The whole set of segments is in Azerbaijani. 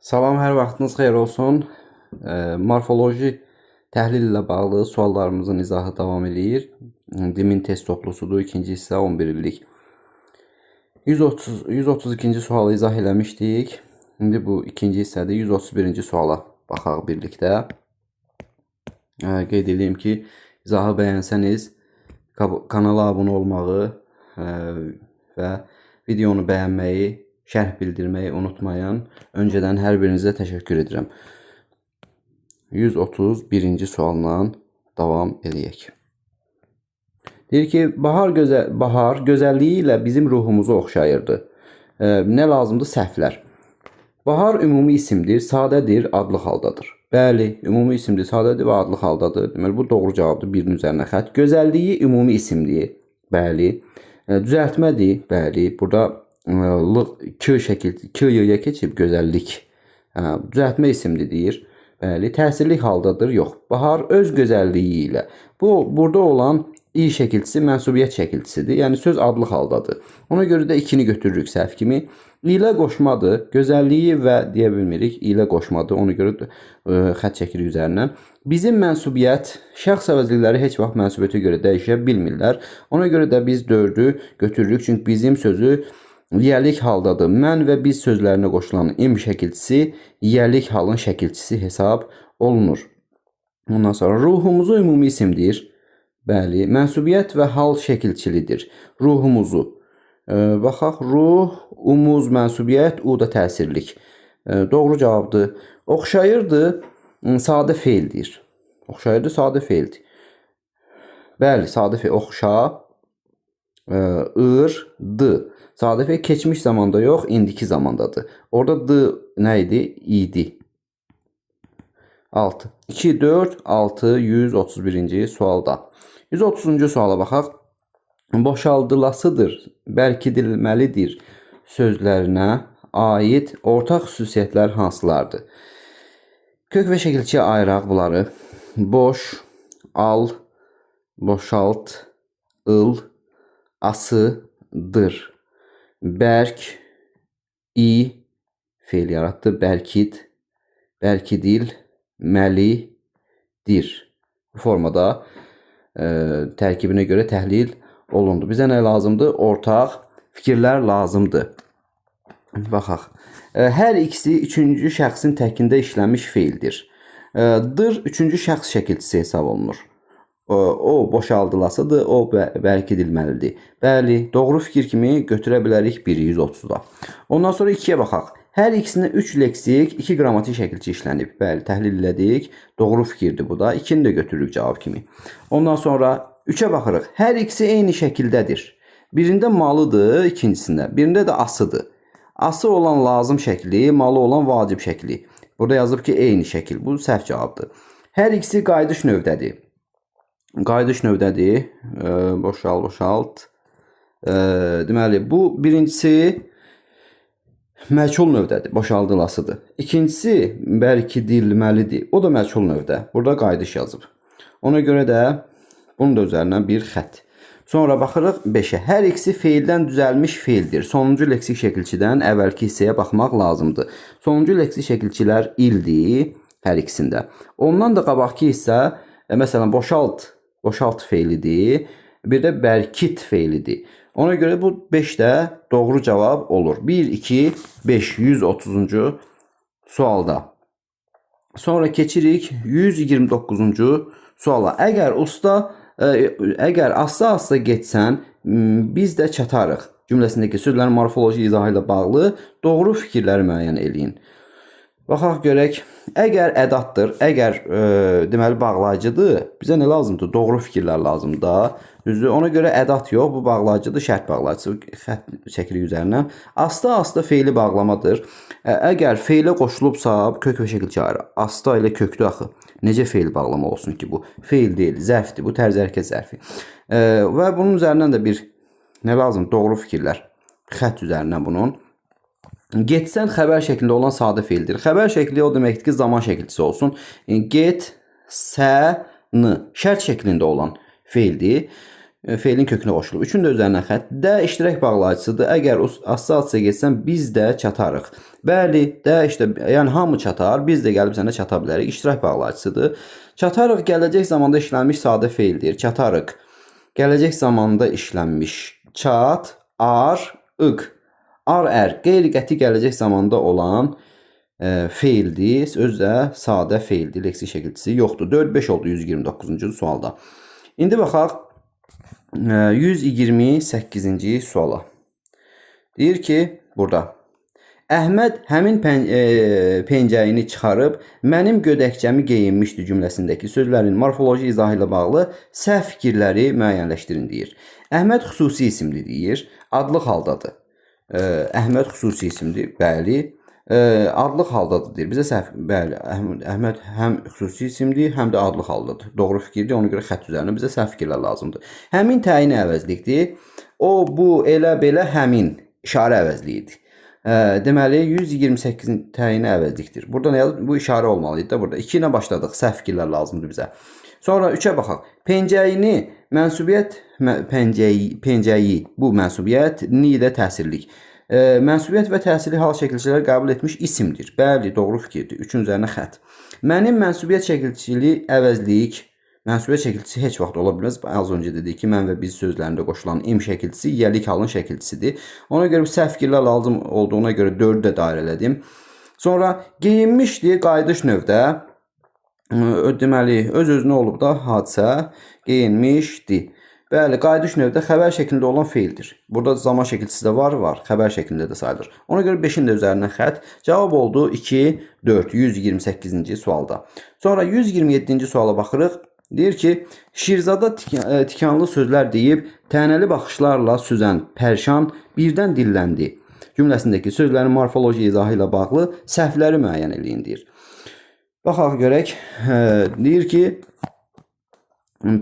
Salam, hər vaxtınız xeyir olsun. Morfoloji təhlil ilə bağlı suallarımızın izahı davam edir. Dimin test toplusudur. İkinci hissə 11 illik. 132-ci sualı izah eləmişdik. İndi bu ikinci hissədə 131-ci suala baxaq birlikdə. Qeyd edeyim ki, izahı bəyənsəniz kanala abunə olmağı və videonu bəyənməyi, şərh bildirməyi unutmayın. Öncədən hər birinizə təşəkkür edirəm. 131-ci sualla davam eləyək. Deyir ki, bahar gözəlliyi ilə bizim ruhumuzu oxşayırdı. Nə lazımdır? Səhvlər. Bahar ümumi isimdir, sadədir, adlı haldadır. Bəli, ümumi isimdir, sadədir və adlı haldadır. Deməli, bu doğru cavabdır. Birinin üzərinə xətt. Gözəlliyi ümumi isimdir. Bəli. Düzəltmədir. Bəli. Burada k-yə keçib gözəllik. Düzəltmə isimdir deyir. Bəli. Təsirlik haldadır. Yox. Bahar öz gözəlliyi ilə. Burada olan i şəkilçisi mənsubiyyət şəkilçisidir. Yəni söz adlı haldadır. Ona görə də 2-ni götürürük səhv kimi. İlə qoşmadır. Gözəlliyi və deyə bilmirik. İlə qoşmadır. Ona görə xətt çəkirik üzərinə. Bizim mənsubiyyət, şəxs əvəzlikləri heç vaxt mənsubiyyətə görə dəyişə bilmirlər. Ona görə də biz 4-ü götürürük. Çünki bizim sözü yiyəlik haldadır. Mən və biz sözlərinə qoşulan im şəkilçisi yiyəlik halın şəkilçisi hesab olunur. Ondan sonra ruhumuzu ümumi isimdir. Bəli, mənsubiyyət və hal şəkilçilidir. Ruhumuzu. Baxaq, ruh, umuz, mənsubiyyət, u da təsirlik. Doğru cavabdır. Oxşayırdı, sadə feildir. Oxşayırdı, sadə feildir. Bəli, sadə feil. Oxşa, dı. Sadə feil keçmiş zamanda yox, indiki zamandadır. Orada dı nə idi? İdi. 6. 2, 4, 6, 131-ci sualda. 130-cu suala baxaq. Boşaldılasıdır, bərkidilməlidir sözlərinə aid ortaq xüsusiyyətlər hansılardır? Kök və şəkilçiyə ayıraq bunları. Boş, al, boşalt, ıl, asıdır. Bərk, i, feil yaratdı. Bərkid, bərkidil, məlidir. Bu formada tərkibinə görə təhlil olundu. Bizə nə lazımdır? Ortaq fikirlər lazımdır. Baxaq. Hər ikisi üçüncü şəxsin təkində işlənmiş feildir. Dır üçüncü şəxs şəkilçisi hesab olunur. O boşaldılasıdır, o bərkidilməlidir. Bəli, doğru fikir kimi götürə bilərik 130-da. Ondan sonra 2-yə baxaq. Hər ikisinə 3 leksik, 2 qrammatik şəkilçi işlənib. Bəli, təhlil elədik. Doğru fikirdir bu da. 2-ni də götürürük cavab kimi. Ondan sonra 3-ə baxırıq. Hər ikisi eyni şəkildədir. Birində malıdır, ikincisində. Birində də asıdır. Ası olan lazım şəkli, malı olan vacib şəkli. Burada yazıb ki, eyni şəkil. Bu səhv cavabdır. Hər ikisi qayıdış növdədir. Qayıdış növdədir. Boşalt. Deməli, bu birincisi məchul növdədir, boşaldılasıdır. İkincisi bərkidilməlidir. O da məchul növdə. Burada qayıdış yazıb. Ona görə də bunun da üzərindən bir xətt. Sonra baxırıq 5-ə. Hər ikisi feildən düzəlmiş feildir. Sonuncu leksik şəkilçidən əvvəlki hissəyə baxmaq lazımdır. Sonuncu leksik şəkilçilər ildir hər ikisində. Ondan da qabaqki hissə, məsələn, boşalt feilidir. Bir də bərkit feilidir. Ona görə bu 5 də doğru cavab olur. 1, 2, 5, 130-cu sualda. Sonra keçirik 129-cu suala. Əgər asta getsən, biz də çatarıq cümləsindəki sözlərin morfoloji izahı ilə bağlı doğru fikirləri müəyyən eləyin. Baxaq görək. Əgər ədatdır, əgər deməli bağlayıcıdır, bizə nə lazımdır? Doğru fikirlər lazımdır. Düzdür. Ona görə ədat yox, bu bağlayıcıdır, şərt bağlayıcısı. Xətt çəkirik üzərinə. Asta feili bağlamadır. Əgər feilə qoşulubsa, kök və şəkilçi ayrı. Asta ilə köklü axı. Necə feil bağlama olsun ki bu? Feil deyil, zərfdir. Bu tərz hərəkət zərfi. Və bunun üzərindən də bir nə lazım? Doğru fikirlər. Xətt üzərindən bunun. Getsən xəbər şəklində olan sadə feildir. Xəbər şəkli o deməkdir ki, zaman şəkilçisi olsun. Get, sən, şərt şəklində olan feildir. feilin kökünə qoşulub. 3-ün də üzərinə xətt. D iştirak bağlayıcısıdır. Əgər assosiasiya getsən biz də çatarıq. Bəli, D yəni hamı çatar, biz də gəlib sənə çata bilərik. İştirak bağlayıcısıdır. Çatarıq gələcək zamanda işlənmiş sadə feildir. Çatarıq. Gələcək zamanda işlənmiş. Çat, ar, ıq. Ar qeyri-qəti gələcək zamanda olan feildir. Özü də sadə feildir. Leksik şəkilçisi yoxdur. 4-5 oldu 129-cu sualda. İndi baxaq 128-ci suala. Deyir ki, burada Əhməd həmin pencəyini çıxarıb mənim gödəkcəmi geyinmişdi cümləsindəki sözlərin morfoloji izahı ilə bağlı səhv fikirləri müəyyənləşdirin deyir. Əhməd xüsusi isimdir deyir. Adlıq haldadır. Əhməd xüsusi isimdir. Bəli. Adlıq haldadır deyir. Bizə səhv, bəli, Əhməd həm xüsusi isimdir, həm də adlıq haldadır. Doğru fikirdir. Ona görə xətt üzərində bizə səhv fikirlər lazımdır. Həmin təyin əvəzlikdir. O, bu, elə, belə, həmin işarə əvəzliyidir. Deməli 128-in təyini əvəzlikdir. Burada nə yazıb? Bu işarə olmalıydı da burada. 2 ilə başladıq. Səhv fikirlər lazımdır bizə. Sonra 3-ə baxaq. Pencəyini, mənsubiyyət pencəyi, bu mənsubiyyət, ni də təsirlik. Mənsubiyyət və təsirli hal şəkilçiləri qəbul etmiş isimdir. Bəli, doğru fikirdir. 3-ün üzərinə xətt. Mənim mənsubiyyət şəkilçili əvəzlik, mənsubiyyət şəkilçisi heç vaxt ola bilməz. Az öncə dedik ki, mən və biz sözlərində qoşulan im şəkilçisi yəlik halın şəkilçisidir. Ona görə səhv fikirlər lazım olduğuna görə 4-ü də dairə elədim. Sonra geyinmişdi qayıdış növdə. Deməli, öz-özünə olub da hadisə geyinmişdi. Bəli, qayıdış növdə xəbər şəklində olan feildir. Burada zaman şəkilçisi də var, xəbər şəklində də sayılır. Ona görə 5-in də üzərindən xətt. Cavab oldu 2, 4, 128-ci sualda. Sonra 127-ci suala baxırıq. Deyir ki, Şirzada tikanlı sözlər deyib, tənəli baxışlarla süzən pərşan birdən dilləndi. Cümləsindəki sözlərin morfoloji izahı ilə bağlı səhvləri müəyyən eləyin deyir. Baxaq görək. Deyir ki,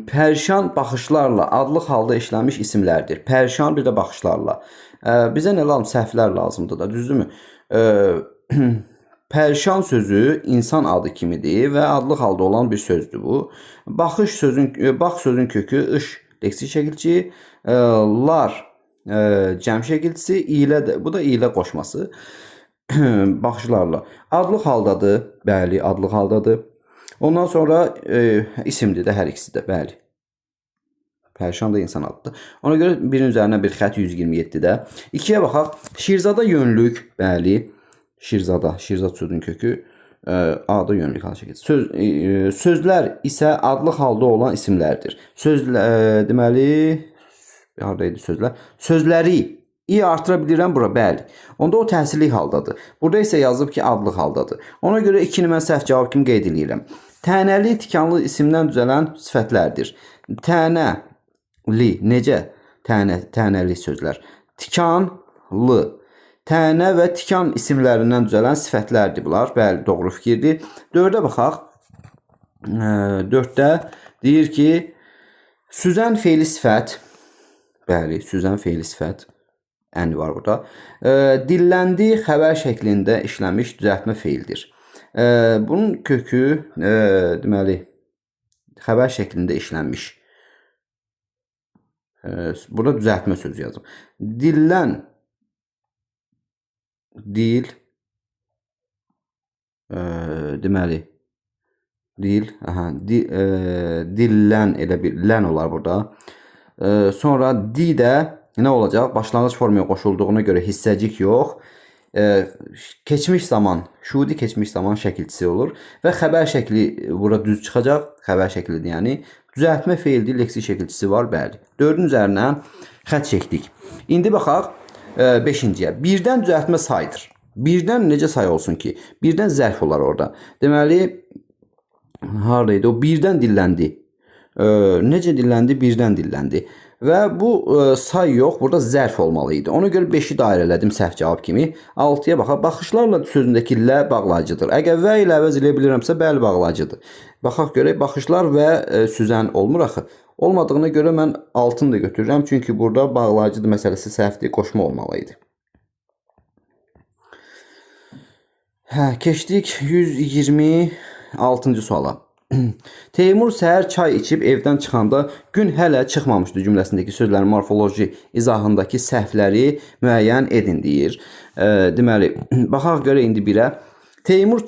pərşan baxışlarla adlıq halda işlənmiş isimlərdir. Pərşan bir də baxışlarla. Bizə nə lazım? Səhvlər lazımdır da, düzdürmü? Pərşan sözü insan adı kimidir və adlıq halda olan bir sözdür bu. Bax sözün kökü ış leksik şəkilçi, lar cəm şəkilçisi, ilə də bu da ilə qoşması. Baxışlarla. Adlıq haldadır. Bəli, adlıq haldadır. Ondan sonra isimdir də hər ikisi də, bəli. Pərşan da insan adıdır. Ona görə birin üzərinə bir xətt 127-də. 2-yə baxaq. Şirzada yönlük, bəli. Şirzada, şirzad sözün kökü A-da yönlük hal şəkilçisi. Sözlər isə adlıq halda olan isimlərdir. Deməli, haradaydı sözlər? Sözləri i artıra bilirəm bura, bəli. Onda o təsirli haldadır. Burada isə yazıb ki, adlıq haldadır. Ona görə 2-ni mən səhv cavab kimi qeyd edirəm. Tənəli, tikanlı isimdən düzələn sifətlərdir. Tənəli, necə? Tənəli sözlər. Tikanlı. Tənə və tikan isimlərindən düzələn sifətlərdir bunlar. Bəli, doğru fikirdir. 4-ə baxaq. 4-də deyir ki, süzən feili sifət. Bəli, süzən feili sifət. Ən var burada. Dilləndi xəbər şəklində işlənmiş düzəltmə feildir. Bunun kökü deməli xəbər şəklində işlənmiş. Burada düzəltmə sözü yazım. Dillən, dil, deməli dil, dillən elə bir lən olar burada. Sonra di də nə olacaq? Başlanğıc formaya qoşulduğuna görə hissəcik yox. Keçmiş zaman, şudi keçmiş zaman şəkilçisi olur və xəbər şəkli burada düz çıxacaq. Xəbər şəklidir, yəni düzəltmə feildir, leksik şəkilçisi var, bəli. 4-ün üzərinə xətt çəkdik. İndi baxaq 5-ciyə. Birdən düzəltmə saydır. Birdən necə say olsun ki? Birdən zərf olar orada. Deməli, haradaydı? O birdən dilləndi. Necə dilləndi? Birdən dilləndi. Və bu say yox, burada zərf olmalıydı. Ona görə 5-i dairə elədim səhv cavab kimi. 6-ya baxaq. Baxışlarla sözündəki lə bağlayıcıdır. Əgər və ilə əvəz eləyə bilirəmsə, bəli bağlayıcıdır. Baxaq görək, baxışlar və süzən olmur axı. Olmadığına görə mən 6-nı da götürürəm. Çünki burada bağlayıcıdır məsələsi səhvdir, qoşma olmalıydı. Keçdik 126-cı suala. Teymur səhər çay içib evdən çıxanda gün hələ çıxmamışdı cümləsindəki sözlərin morfoloji izahındakı səhvləri müəyyən edin deyir. Deməli, baxaq görə indi birə. Teymur,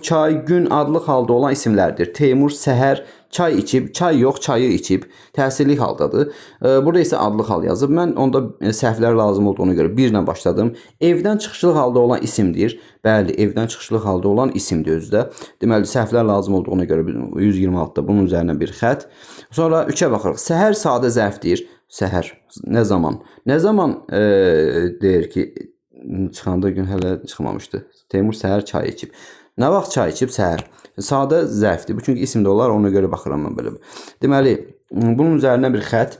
çay, gün adlı halda olan isimlərdir. Teymur səhər çay içib, çay yox, çayı içib. Təsirli haldadır. Burada isə adlı hal yazıb. Mən onda səhvlər lazım olduğuna görə 1 ilə başladım. Evdən çıxışlı halda olan isimdir. Bəli, evdən çıxışlı halda olan isimdir özdə. Deməli, səhvlər lazım olduğuna görə 126-da bunun üzərinə bir xət. Sonra 3-ə baxırıq. Səhər sadə zərfdir. Səhər. Nə zaman? Nə zaman deyir ki, çıxanda gün hələ çıxmamışdı. Teymur səhər çay içib. Nə vaxt çay içib? Səhər. Sadə zərfdir. Bu çünki isim də olar, ona görə baxıram mən belə. Deməli, bunun üzərinə bir xət.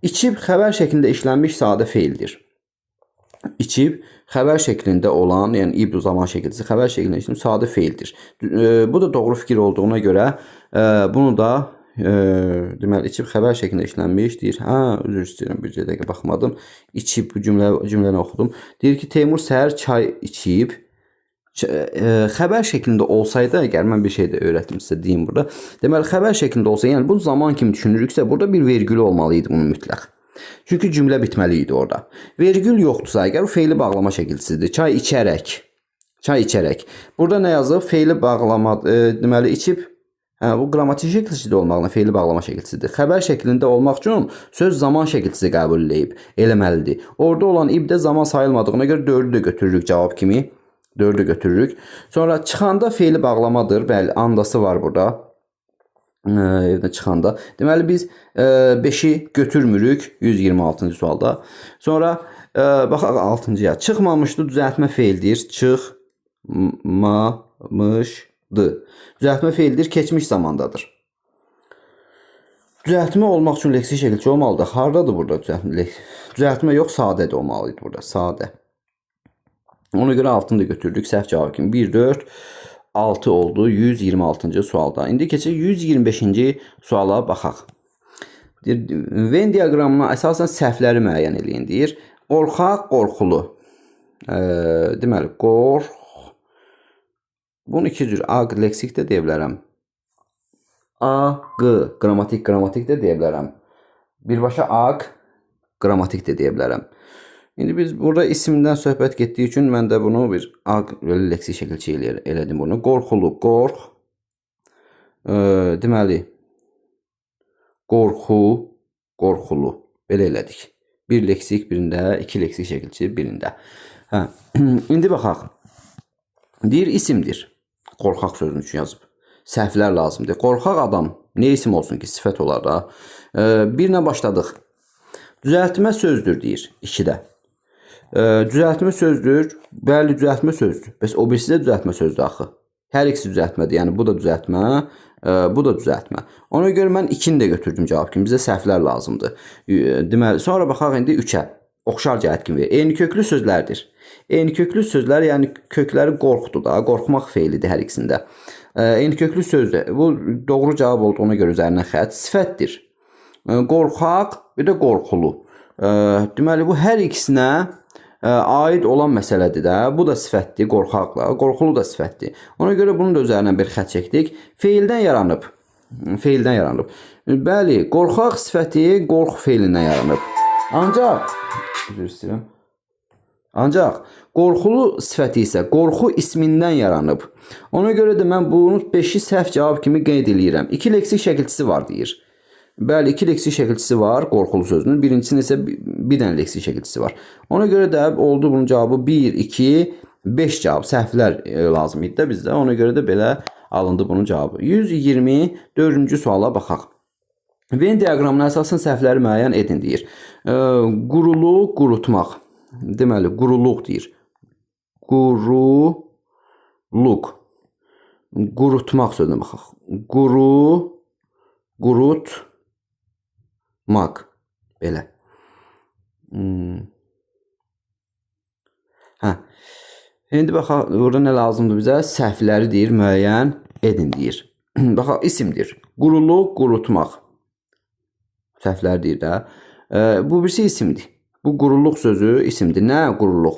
İçib xəbər şəklində işlənmiş sadə feildir. İçib xəbər şəklində olan, yəni ibn zaman şəkilsi xəbər şəklində işlənmiş sadə feildir. Bu da doğru fikir olduğuna görə bunu da deməli içib xəbər şəklində işlənmiş deyir. Üzr istəyirəm, bir dəqiqə baxmadım. İçib bu cümləni oxudum. Deyir ki, Teymur səhər çay içib. Xəbər şəklində olsaydı, əgər mən bir şey də öyrətdim sizə deyim burada. Deməli, xəbər şəklində olsa, yəni bunu zaman kimi düşünürüksə, burada bir vergül olmalı idi bunun mütləq. Çünki cümlə bitməli idi orada. Vergül yoxdursa, əgər o feili bağlama şəkilçisidir. Çay içərək. Çay içərək. Burada nə yazıb? Feili bağlama, deməli, içib. Bu qrammatik şəkilçisi olmaqla feili bağlama şəkilçisidir. Xəbər şəklində olmaq üçün söz zaman şəkilçisi qəbul edib, eləməlidir. Orada olan ibdə zaman sayılmadığına görə 4-ü də götürürük cavab kimi. 4-ü götürürük. Sonra çıxanda feili bağlamadır. Bəli, andası var burada. Evdən çıxanda. Deməli, biz 5-i götürmürük 126-cı sualda. Sonra baxaq 6-cıya. Çıxmamışdı, düzəltmə feildir. Çıxmamışdı. Düzəltmə feildir, keçmiş zamandadır. Düzəltmə olmaq üçün leksik şəkilçi olmalıdır. Hardadır burada düzəltmə? Düzəltmə yox, sadədir olmalıydı burada. Sadə. Ona görə 6-nı da götürdük. Səhv cavab kimi 1, 4, 6 oldu 126-cı sualda. İndi keçək 125-ci suala baxaq. Venn diaqramına əsasən səhvləri müəyyən eləyin deyir. Qorxaq, qorxulu. Deməli, bunu iki cür aq leksik də deyə bilərəm. Aq, qrammatik də deyə bilərəm. Birbaşa aq, qrammatik də deyə bilərəm. İndi biz burada isimdən söhbət getdiyi üçün mən də bunu bir leksik şəkilçi elədim bunu. Qorxulu, qorx. Deməli, qorxu, qorxulu. Belə elədik. Bir leksik birində, iki leksik şəkilçi birində. İndi baxaq. Deyir isimdir. Qorxaq sözünün üçün yazıb. Səhvlər lazımdır. Qorxaq adam. Ne isim olsun ki, sifət olar da. Birlə başladıq. Düzəltmə sözdür deyir. 2-də. Düzəltmə sözdür. Bəli, düzəltmə sözdür. Bəs o birisi də düzəltmə sözdür axı. Hər ikisi düzəltmədir. Yəni bu da düzəltmə, bu da düzəltmə. Ona görə mən 2-ni də götürdüm cavab kimi. Bizə səhvlər lazımdır. Deməli, sonra baxaq indi 3-ə. Oxşar cəhət kimi verir. Eyni köklü sözlərdir. Eyni köklü sözlər, yəni kökləri qorxudur da. Qorxmaq feilidir hər ikisində. Eyni köklü sözdür. Bu doğru cavab olduğuna görə üzərinə xət. Sifətdir. Qorxaq, bir də qorxulu. Deməli, bu hər ikisinə aid olan məsələdir də. Bu da sifətdir, qorxaqla. Qorxulu da sifətdir. Ona görə bunun da üzərindən bir xət çəkdik. Feildən yaranıb. Feildən yaranıb. Bəli, qorxaq sifəti qorx feilindən yaranıb. Ancaq qorxulu sifəti isə qorxu ismindən yaranıb. Ona görə də mən bunu 5-i səhv cavab kimi qeyd edirəm. 2 leksik şəkilçisi var deyir. Bəli, 2 leksik şəkilçisi var qorxulu sözünün. Birincisinin isə bir dənə leksik şəkilçisi var. Ona görə də oldu bunun cavabı 1, 2, 5 cavab. Səhvlər lazım idi də bizdə. Ona görə də belə alındı bunun cavabı. 124-cü suala baxaq. Venn diaqramına əsasən səhvləri müəyyən edin deyir. Quruluq, qurutmaq. Deməli, quruluq deyir. Quruluq. Qurutmaq sözünə baxaq. Qurutmaq. Belə. İndi baxaq, burada nə lazımdır bizə? Səhvləri deyir, müəyyən edin deyir. Baxaq, isimdir. Quruluq, qurutmaq. Səhvlər deyir də. Bu birisi isimdir. Bu quruluq sözü isimdir. Nə quruluq?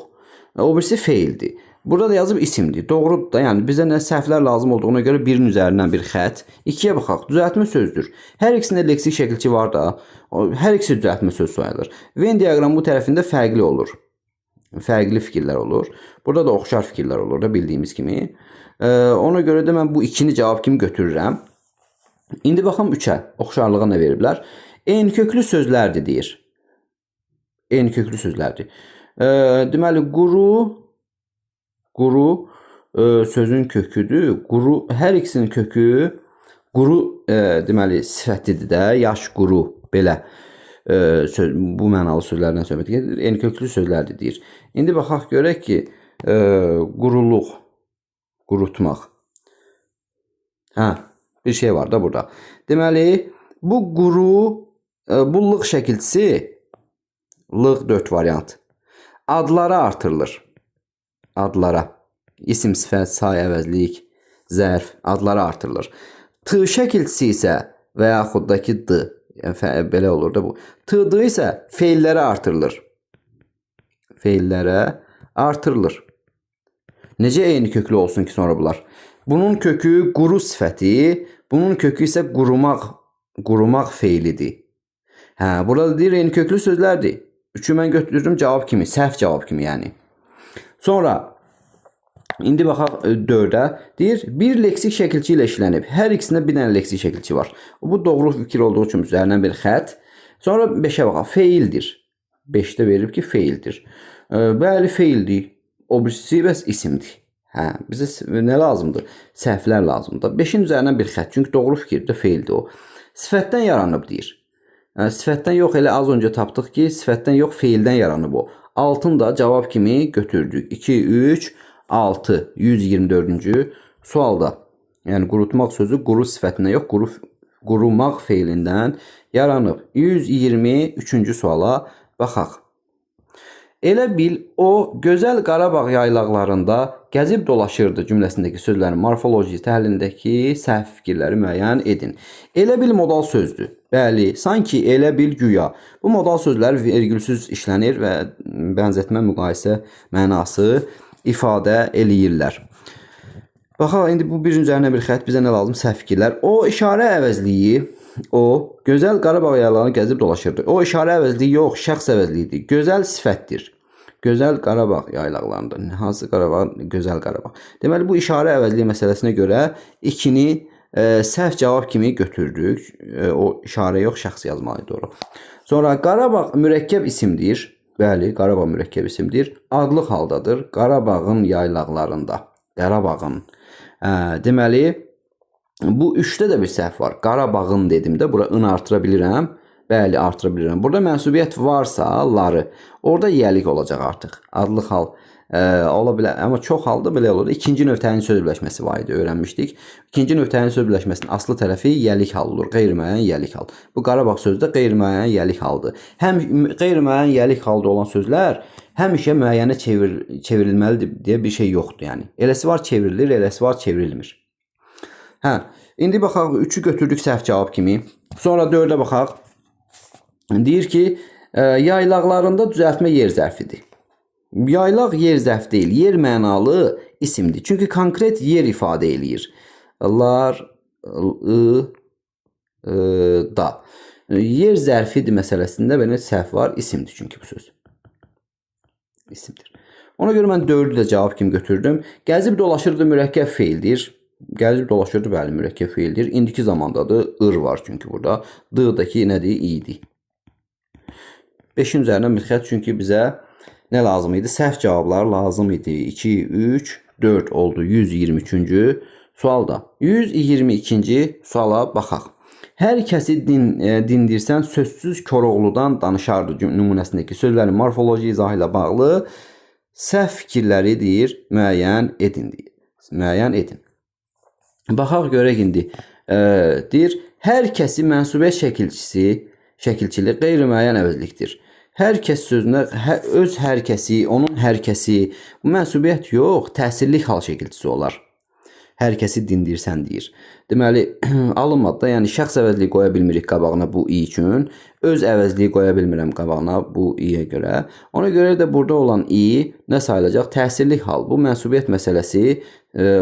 O birisi feildir. Burada da yazıb isimdir. Doğrudur da, yəni bizə nə səhvlər lazım olduğuna görə birinin üzərindən bir xətt. 2-yə baxaq. Düzəltmə sözdür. Hər ikisində leksik şəkilçi var da, hər ikisi düzəltmə söz sayılır. Venn diaqramı bu tərəfində fərqli olur. Fərqli fikirlər olur. Burada da oxşar fikirlər olur da, bildiyimiz kimi. Ona görə də mən bu 2-ni cavab kimi götürürəm. İndi baxım 3-ə. Oxşarlığa nə veriblər? Eyniköklü sözlərdir deyir. Eyniköklü sözlərdir. Deməli, quru sözün köküdür. Quru, hər ikisinin kökü quru, deməli, sifətidir də. Yaş quru, belə bu mənalı sözlərdən söhbət gedir. Eyniköklü sözlərdir deyir. İndi baxaq görək ki, quruluq, qurutmaq. Bir şey var da burada. Deməli, bu quru, bu lıq şəkilçisi, lıq 4 variant. Adlara artırılır. Adlara. İsim, sifət, say, əvəzlik, zərf, adlara artırılır. T şəkilçisi isə və yaxud da ki d, yəni belə olur da bu. T-dı isə feillərə artırılır. Feillərə artırılır. Necə eyni köklü olsun ki sonra bunlar? Bunun kökü quru sifəti, bunun kökü isə qurumaq feilidir. Burada deyir eyni köklü sözlərdir. 3-ü mən götürürüm cavab kimi, səhv cavab kimi yəni. Sonra indi baxaq 4-ə. Deyir, bir leksik şəkilçi ilə işlənib. Hər ikisində bir dənə leksik şəkilçi var. Bu doğru fikir olduğu üçün üzərindən bir xətt. Sonra 5-ə baxaq. Feildir. 5-də verib ki, feildir. Bəli, feildir. O birisi bəs isimdir. Bizə nə lazımdır? Səhvlər lazımdır. 5-in üzərindən bir xətt. Çünki doğru fikirdir, feildir o. Sifətdən yaranıb deyir. Sifətdən yox, elə az öncə tapdıq ki, sifətdən yox, feildən yaranıb o. 6-ını da cavab kimi götürdük. 2, 3, 6, 124-cü sualda. Yəni qurutmaq sözü quru sifətindən yox, qurumaq feilindən yaranıb. 123-cü suala baxaq. Elə bil o gözəl Qarabağ yaylaqlarında gəzib dolaşırdı cümləsindəki sözlərin morfoloji təhlilindəki səhv fikirləri müəyyən edin. Elə bil modal sözdür. Bəli, sanki, elə bil, güya. Bu modal sözlər vergülsüz işlənir və bənzətmə, müqayisə mənası ifadə eləyirlər. Baxaq, indi bu birin üzərinə bir xətt, bizə nə lazım? Səhv fikirlər. O işarə əvəzliyi, o gözəl Qarabağ yaylaqlarını gəzib dolaşırdı. O işarə əvəzliyi yox, şəxs əvəzliyidir. Gözəl sifətdir. Gözəl Qarabağ yaylaqlarında. Hansı Qarabağ? Gözəl Qarabağ. Deməli, bu işarə əvəzliyi məsələsinə görə 2-ni səhv cavab kimi götürdük. O işarə yox, şəxs yazmalıydı doğru. Sonra Qarabağ mürəkkəb isimdir. Bəli, Qarabağ mürəkkəb isimdir. Adlıq haldadır. Qarabağın yaylaqlarında. Qarabağın. Deməli, bu 3-də də bir səhv var. Qarabağın dedim də, bura ın artıra bilirəm. Bəli, artıra bilirəm. Burada mənsubiyyət varsa, ları, orada yiyəlik olacaq artıq. Adlıq hal ola bilər. Amma çox halda belə olur. İkinci növ təyin söz birləşməsi var idi, öyrənmişdik. İkinci növ təyin söz birləşməsinin aslı tərəfi yiyəlik hal olur. Qeyri-müəyyən yiyəlik hal. Bu Qarabağ sözü də qeyri-müəyyən yiyəlik haldır. Həm qeyri-müəyyən yiyəlik halda olan sözlər həmişə müəyyənə çevrilməlidir deyə bir şey yoxdur yəni. Eləsi var çevrilir, eləsi var çevrilmir. İndi baxaq 3-ü götürdük səhv cavab kimi. Sonra 4-ə baxaq. Deyir ki, yaylaqlarında düzəltmə yer zərfidir. Yaylaq yer zərf deyil, yer mənalı isimdir. Çünki konkret yer ifadə eləyir. Lar, da. Yer zərfidir məsələsində belə səhv var, isimdir çünki bu söz. İsimdir. Ona görə mən 4-ü də cavab kimi götürdüm. Gəzib dolaşırdı mürəkkəb feildir. Gəzib dolaşırdı, bəli, mürəkkəb feildir. İndiki zamandadır, ır var çünki burada. D-daki nədir? İydi. 5-in üzərindən bir xətt çünki bizə nə lazım idi? Səhv cavablar lazım idi. 2, 3, 4 oldu. 123-cü sualda. 122-ci suala baxaq. Hər kəsi dindirsən sözsüz Koroğludan danışardı nümunəsindəki sözlərin morfoloji izahı ilə bağlı səhv fikirləri deyir, müəyyən edin deyir. Müəyyən edin. Baxaq görək indi. Deyir, hər kəsi mənsubiyyət şəkilçili qeyri-müəyyən əvəzlikdir. Hər kəs sözünə öz hər kəsi, onun hər kəsi, bu mənsubiyyət yox, təsirlik hal şəkilçisi olar. Hər kəsi dindirsən deyir. Deməli, alınmadı da, yəni şəxs əvəzliyi qoya bilmirik qabağına bu i üçün. Öz əvəzliyi qoya bilmirəm qabağına bu i-yə görə. Ona görə də burada olan i nə sayılacaq? Təsirlik hal. Bu mənsubiyyət məsələsi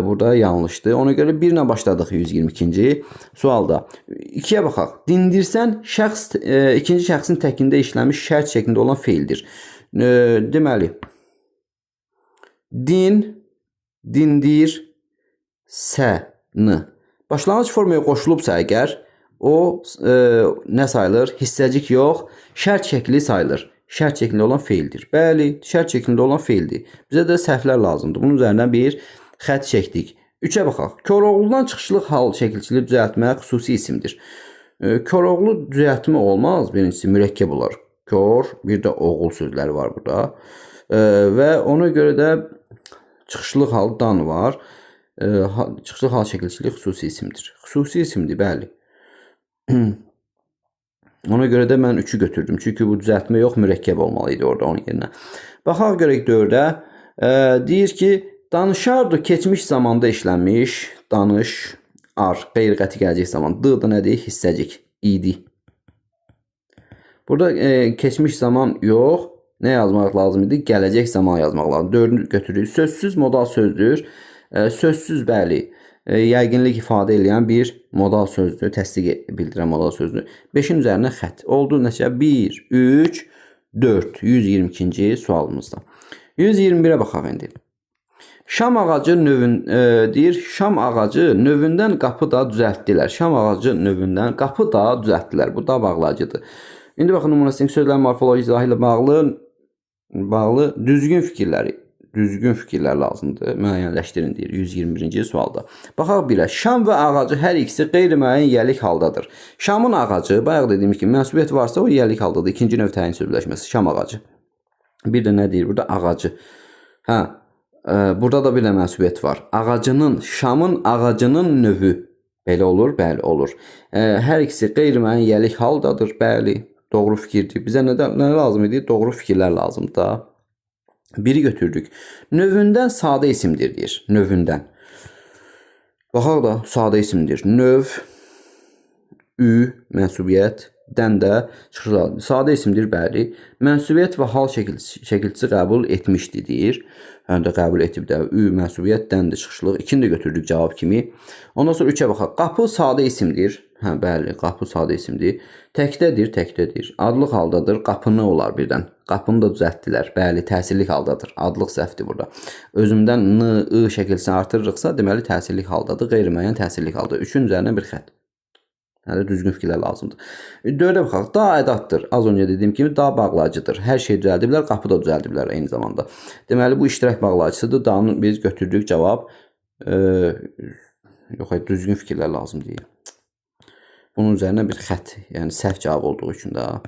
burada yanlışdır. Ona görə 1 ilə başladıq 122-ci sualda. 2-yə baxaq. Dindirsən şəxs ikinci şəxsin təkində işləmiş şərt şəklində olan feildir. Deməli, din, dindir, sən. Başlanğıc formaya qoşulubsa əgər, o nə sayılır? Hissəcik yox, şərt şəkli sayılır. Şərt şəklində olan feildir. Bəli, şərt şəklində olan feildir. Bizə də səhvlər lazımdır. Bunun üzərindən bir xətt çəkdik. 3-ə baxaq. Koroğludan çıxışlıq hal şəkilçili düzəltmək xüsusi isimdir. Koroğlu düzəltmə olmaz. Birincisi mürəkkəb olar. Kor, bir də oğul sözləri var burada. Və ona görə də çıxışlıq haldan var. Çıxışlıq hal şəkilçiliyi xüsusi isimdir. Xüsusi isimdir, bəli. Ona görə də mən 3-ü götürdüm. Çünki bu düzəltmə yox, mürəkkəb olmalı idi orada onun yerinə. Baxaq görək 4-ə. Deyir ki, danışardı keçmiş zamanda işlənmiş, danış, ar, qeyri-qəti gələcək zaman. D-dır nədir? Hissəcik, idi. Burada keçmiş zaman yox, nə yazmaq lazım idi? Gələcək zaman yazmaq lazım. 4-ü götürürük. Sözsüz modal sözdür. Sözsüz, bəli, yəqinlik ifadə edən bir modal sözdür, təsdiq bildirən modal sözdür. 5-in üzərinə xətt. Oldu neçə? 1, 3, 4. 122-ci sualımızda. 121-ə baxaq indi. Şam ağacı deyir, şam ağacı növündən qapı da düzəltdilər. Şam ağacı növündən qapı da düzəltdilər. Bu da bağlacıdır. İndi baxın, nümunəsinin sözlərin morfoloji izahı ilə bağlı düzgün fikirlər lazımdır. Müəyyənləşdirin deyir 121-ci sualda. Baxaq birə. Şam və ağacı hər ikisi qeyri-müəyyən yiyəlik haldadır. Şamın ağacı, bayaq dediyim kimi, mənsubiyyət varsa o yiyəlik haldadır. İkinci növ təyin sözləşməsi. Şam ağacı. Bir də nə deyir burada? Ağacı. Burada da bir də mənsubiyyət var. Ağacının, şamın ağacının növü. Belə olur? Bəli, olur. Hər ikisi qeyri-müəyyən yiyəlik haldadır. Bəli, doğru fikirdir. Bizə nə lazım idi? Doğru fikirlər lazımdır da. Biri götürdük. Növündən sadə isimdir deyir. Növündən. Baxaq da sadə isimdir. Növ, ü, mənsubiyyət, dən də çıxır. Sadə isimdir, bəli. Mənsubiyyət və hal şəkilçisi qəbul etmişdi deyir. Həm də qəbul etib də ü, mənsubiyyət, dən də çıxışlıq. İkini də götürdük cavab kimi. Ondan sonra 3-ə baxaq. Qapı sadə isimdir. Bəli, qapı sadə isimdir. Təkdədir. Adlıq haldadır. Qapını olar birdən. Qapını da düzəltdilər. Bəli, təsirlik haldadır. Adlıq səhvdir burada. Özündən n, ı şəkilsini artırırıqsa, deməli təsirlik haldadır. Qeyri-müəyyən təsirlik haldadır. 3-ün üzərinə bir xətt. Yəni düzgün fikirlər lazımdır. 4-ə baxaq. Da ədatdır. Az öncə dediyim kimi da bağlacıdır. Hər şey düzəldiblər, qapı da düzəldiblər eyni zamanda. Deməli bu iştirak bağlacısıdır. Da'nı biz götürdük cavab. Yox, düzgün fikirlər lazım deyil. Bunun üzərinə bir xətt, yəni səhv cavab olduğu üçün də.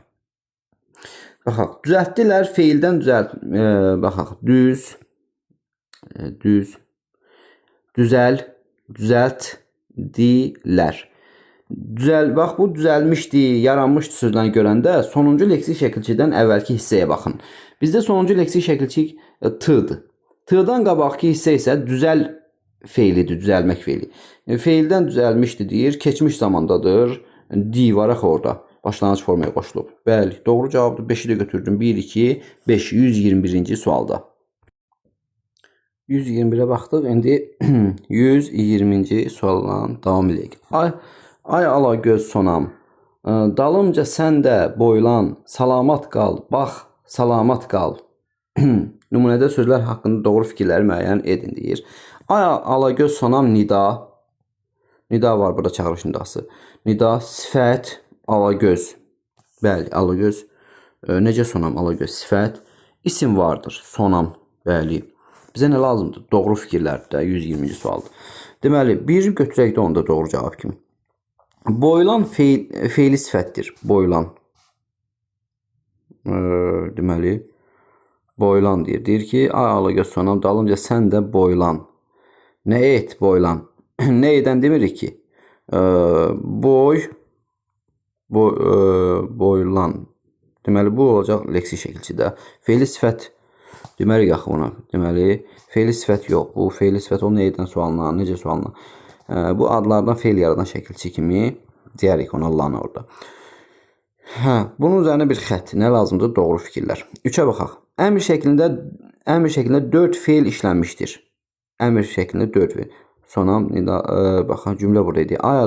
Baxaq, düzəltdilər, feildən baxaq, düzəltdilər. Bax, bu düzəlmişdi, yaranmışdı sözlərini görəndə sonuncu leksik şəkilçidən əvvəlki hissəyə baxın. Bizdə sonuncu leksik şəkilçik t-dır. T-dan qabaqki hissə isə düzəl feilidir, düzəlmək feili. Feildən düzəlmişdi deyir, keçmiş zamandadır. D var axı orada. Başlanğıc formaya qoşulub. Bəli, doğru cavabdır. 5-i də götürdüm. 1, 2, 5, 121-ci sualda. 121-ə baxdıq. İndi 120-ci sualdan davam edək. Ay ala göz sonam, dalımca sən də boylan, salamat qal, bax, salamat qal. Nümunədə sözlər haqqında doğru fikirləri müəyyən edin deyir. Ay ala göz sonam nida. Nida var burada, çağırış nidası. Nida, sifət, ala göz. Bəli, ala göz. Necə sonam, ala göz, sifət. İsim vardır, sonam. Bəli. Bizə nə lazımdır? Doğru fikirlərdir də 120-ci sualdır. Deməli, bir götürək də onda doğru cavab kimi. Boylan feili sifətdir. Boylan. Deməli, boylan deyir. Deyir ki, ay ala göz sonam, dalınca sən də boylan. Nə et boylan? Nə edən demirik ki? Boylan. Deməli, bu olacaq leksik şəkilçidə. Feili sifət Deməli yaxı buna. Deməli fe'li sifət yox. Bu fe'li sifət o neydən sualına, necə sualına. Bu adlardan fe'l yaradan şəkilçi kimi deyərik ona Allah'ın orada. Bunun üzərində bir xətt. Nə lazımdır? Doğru fikirlər. 3-ə baxaq. Əmr şəklində 4 fe'l işlənmişdir. Əmr şəklində 4 fe'l. Sonam, baxaq cümlə burada idi. Ay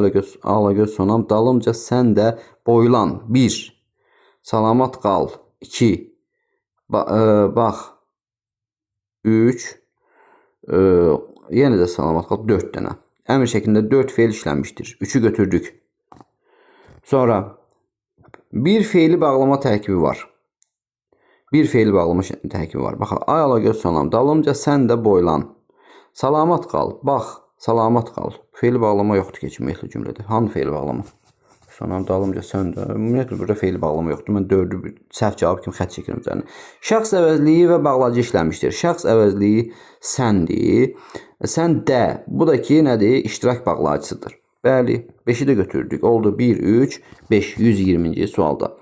Alagöz sonam, dalımca sən də boylan. 1. Salamat qal. 2. Bax. 3. Yenə də salamat qal. 4 dənə. Əmr şəklində 4 fe'l işlənmişdir. 3'ü götürdük. Sonra bir fe'li bağlama tərkibi var. Bir fe'li bağlama tərkibi var. Baxaq. Ay Alagöz sonam, dalımca sən də boylan. Salamat qal. Bax. Salamat qal. Fe'li bağlama yoxdur keçməklə cümlədə. Hanı fe'li bağlama? Sonam dalımca sən də. Ümumiyyətlə burada fe'li bağlama yoxdur. Mən 4'ü səhv cavab kimi xətt çəkirəm üzərinə. Şəxs əvəzliyi və bağlacı işlənmişdir. Şəxs əvəzliyi səndir. Sən də. Bu da ki nədir? İştirak bağlacısıdır. Bəli. 5'i də götürdük. Oldu 1, 3, 5. 120-ci sualda.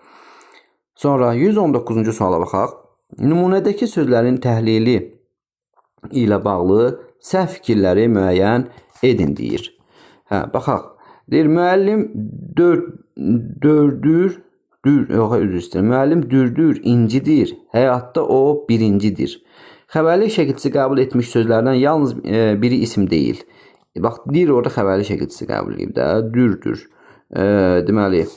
Sonra 119-cu suala baxaq. Nümunədəki sözlərin təhlili ilə bağlı səhv fikirləri müəyyən edin deyir. Baxaq. Deyir, müəllim müəllim dürdür, incidir. Həyatda o birincidir. Xəbərlik şəkilçisi qəbul etmiş sözlərdən yalnız biri isim deyil. Bax, deyir orada xəbərlik şəkilçisi qəbul edib də, dürdür. Deməli,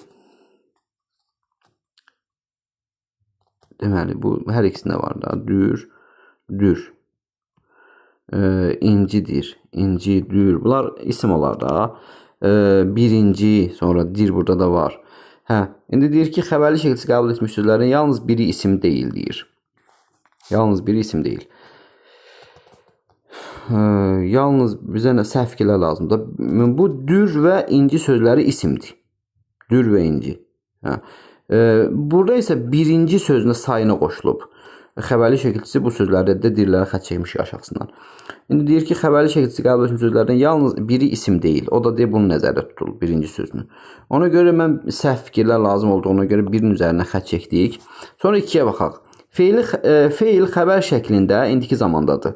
bu hər ikisində var da. Dür. İncidir, incidir. Bunlar isim olar da. Birinci, sonra dir burada da var. İndi deyir ki, xəbərli şəkilçisi qəbul etmiş sözlərin yalnız biri isim deyil deyir. Yalnız biri isim deyil. Yalnız bizə nə səhv fikirlər lazımdır. Bu dür və inci sözləri isimdir. Dür və inci. Burada isə birinci sözünə sayına qoşulub. Xəbərli şəkilçisi bu sözlərdə də dirlərə xətt çəkmiş aşağısından. İndi deyir ki, xəbərli şəkilçisi qəbul etmiş sözlərdən yalnız biri isim deyil. O da deyir, bunu nəzərdə tutulur, birinci sözünü. Ona görə mən səhv fikirlər lazım olduğuna görə birinin üzərinə xətt çəkdik. Sonra 2'yə baxaq. Fe'l xəbər şəklində indiki zamandadır.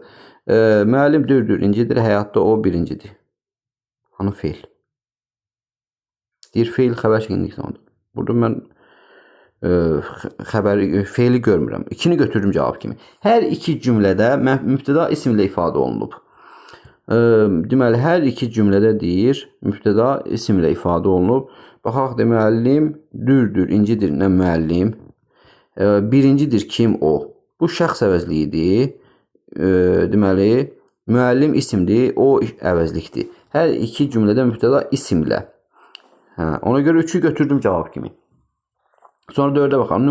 Müəllim dürdür, incidir, həyatda o birincidir. Hanı fe'l? Deyir, fe'l xəbər şəklində indiki zamandadır. Burada mən fe'li görmürəm. 2'ni götürdüm cavab kimi. Hər iki cümlədə mübtəda isimlə ifadə olunub. Deməli, hər iki cümlədə deyir, mübtəda isimlə ifadə olunub. Baxaq, müəllim dürdür, incidir, nə müəllim. Birincidir, kim o? Bu şəxs əvəzliyidir. Deməli, müəllim isimdir, o əvəzlikdir. Hər iki cümlədə mübtəda isimlə. Ona görə 3'ü götürdüm cavab kimi. Sonra 4'ə baxalım.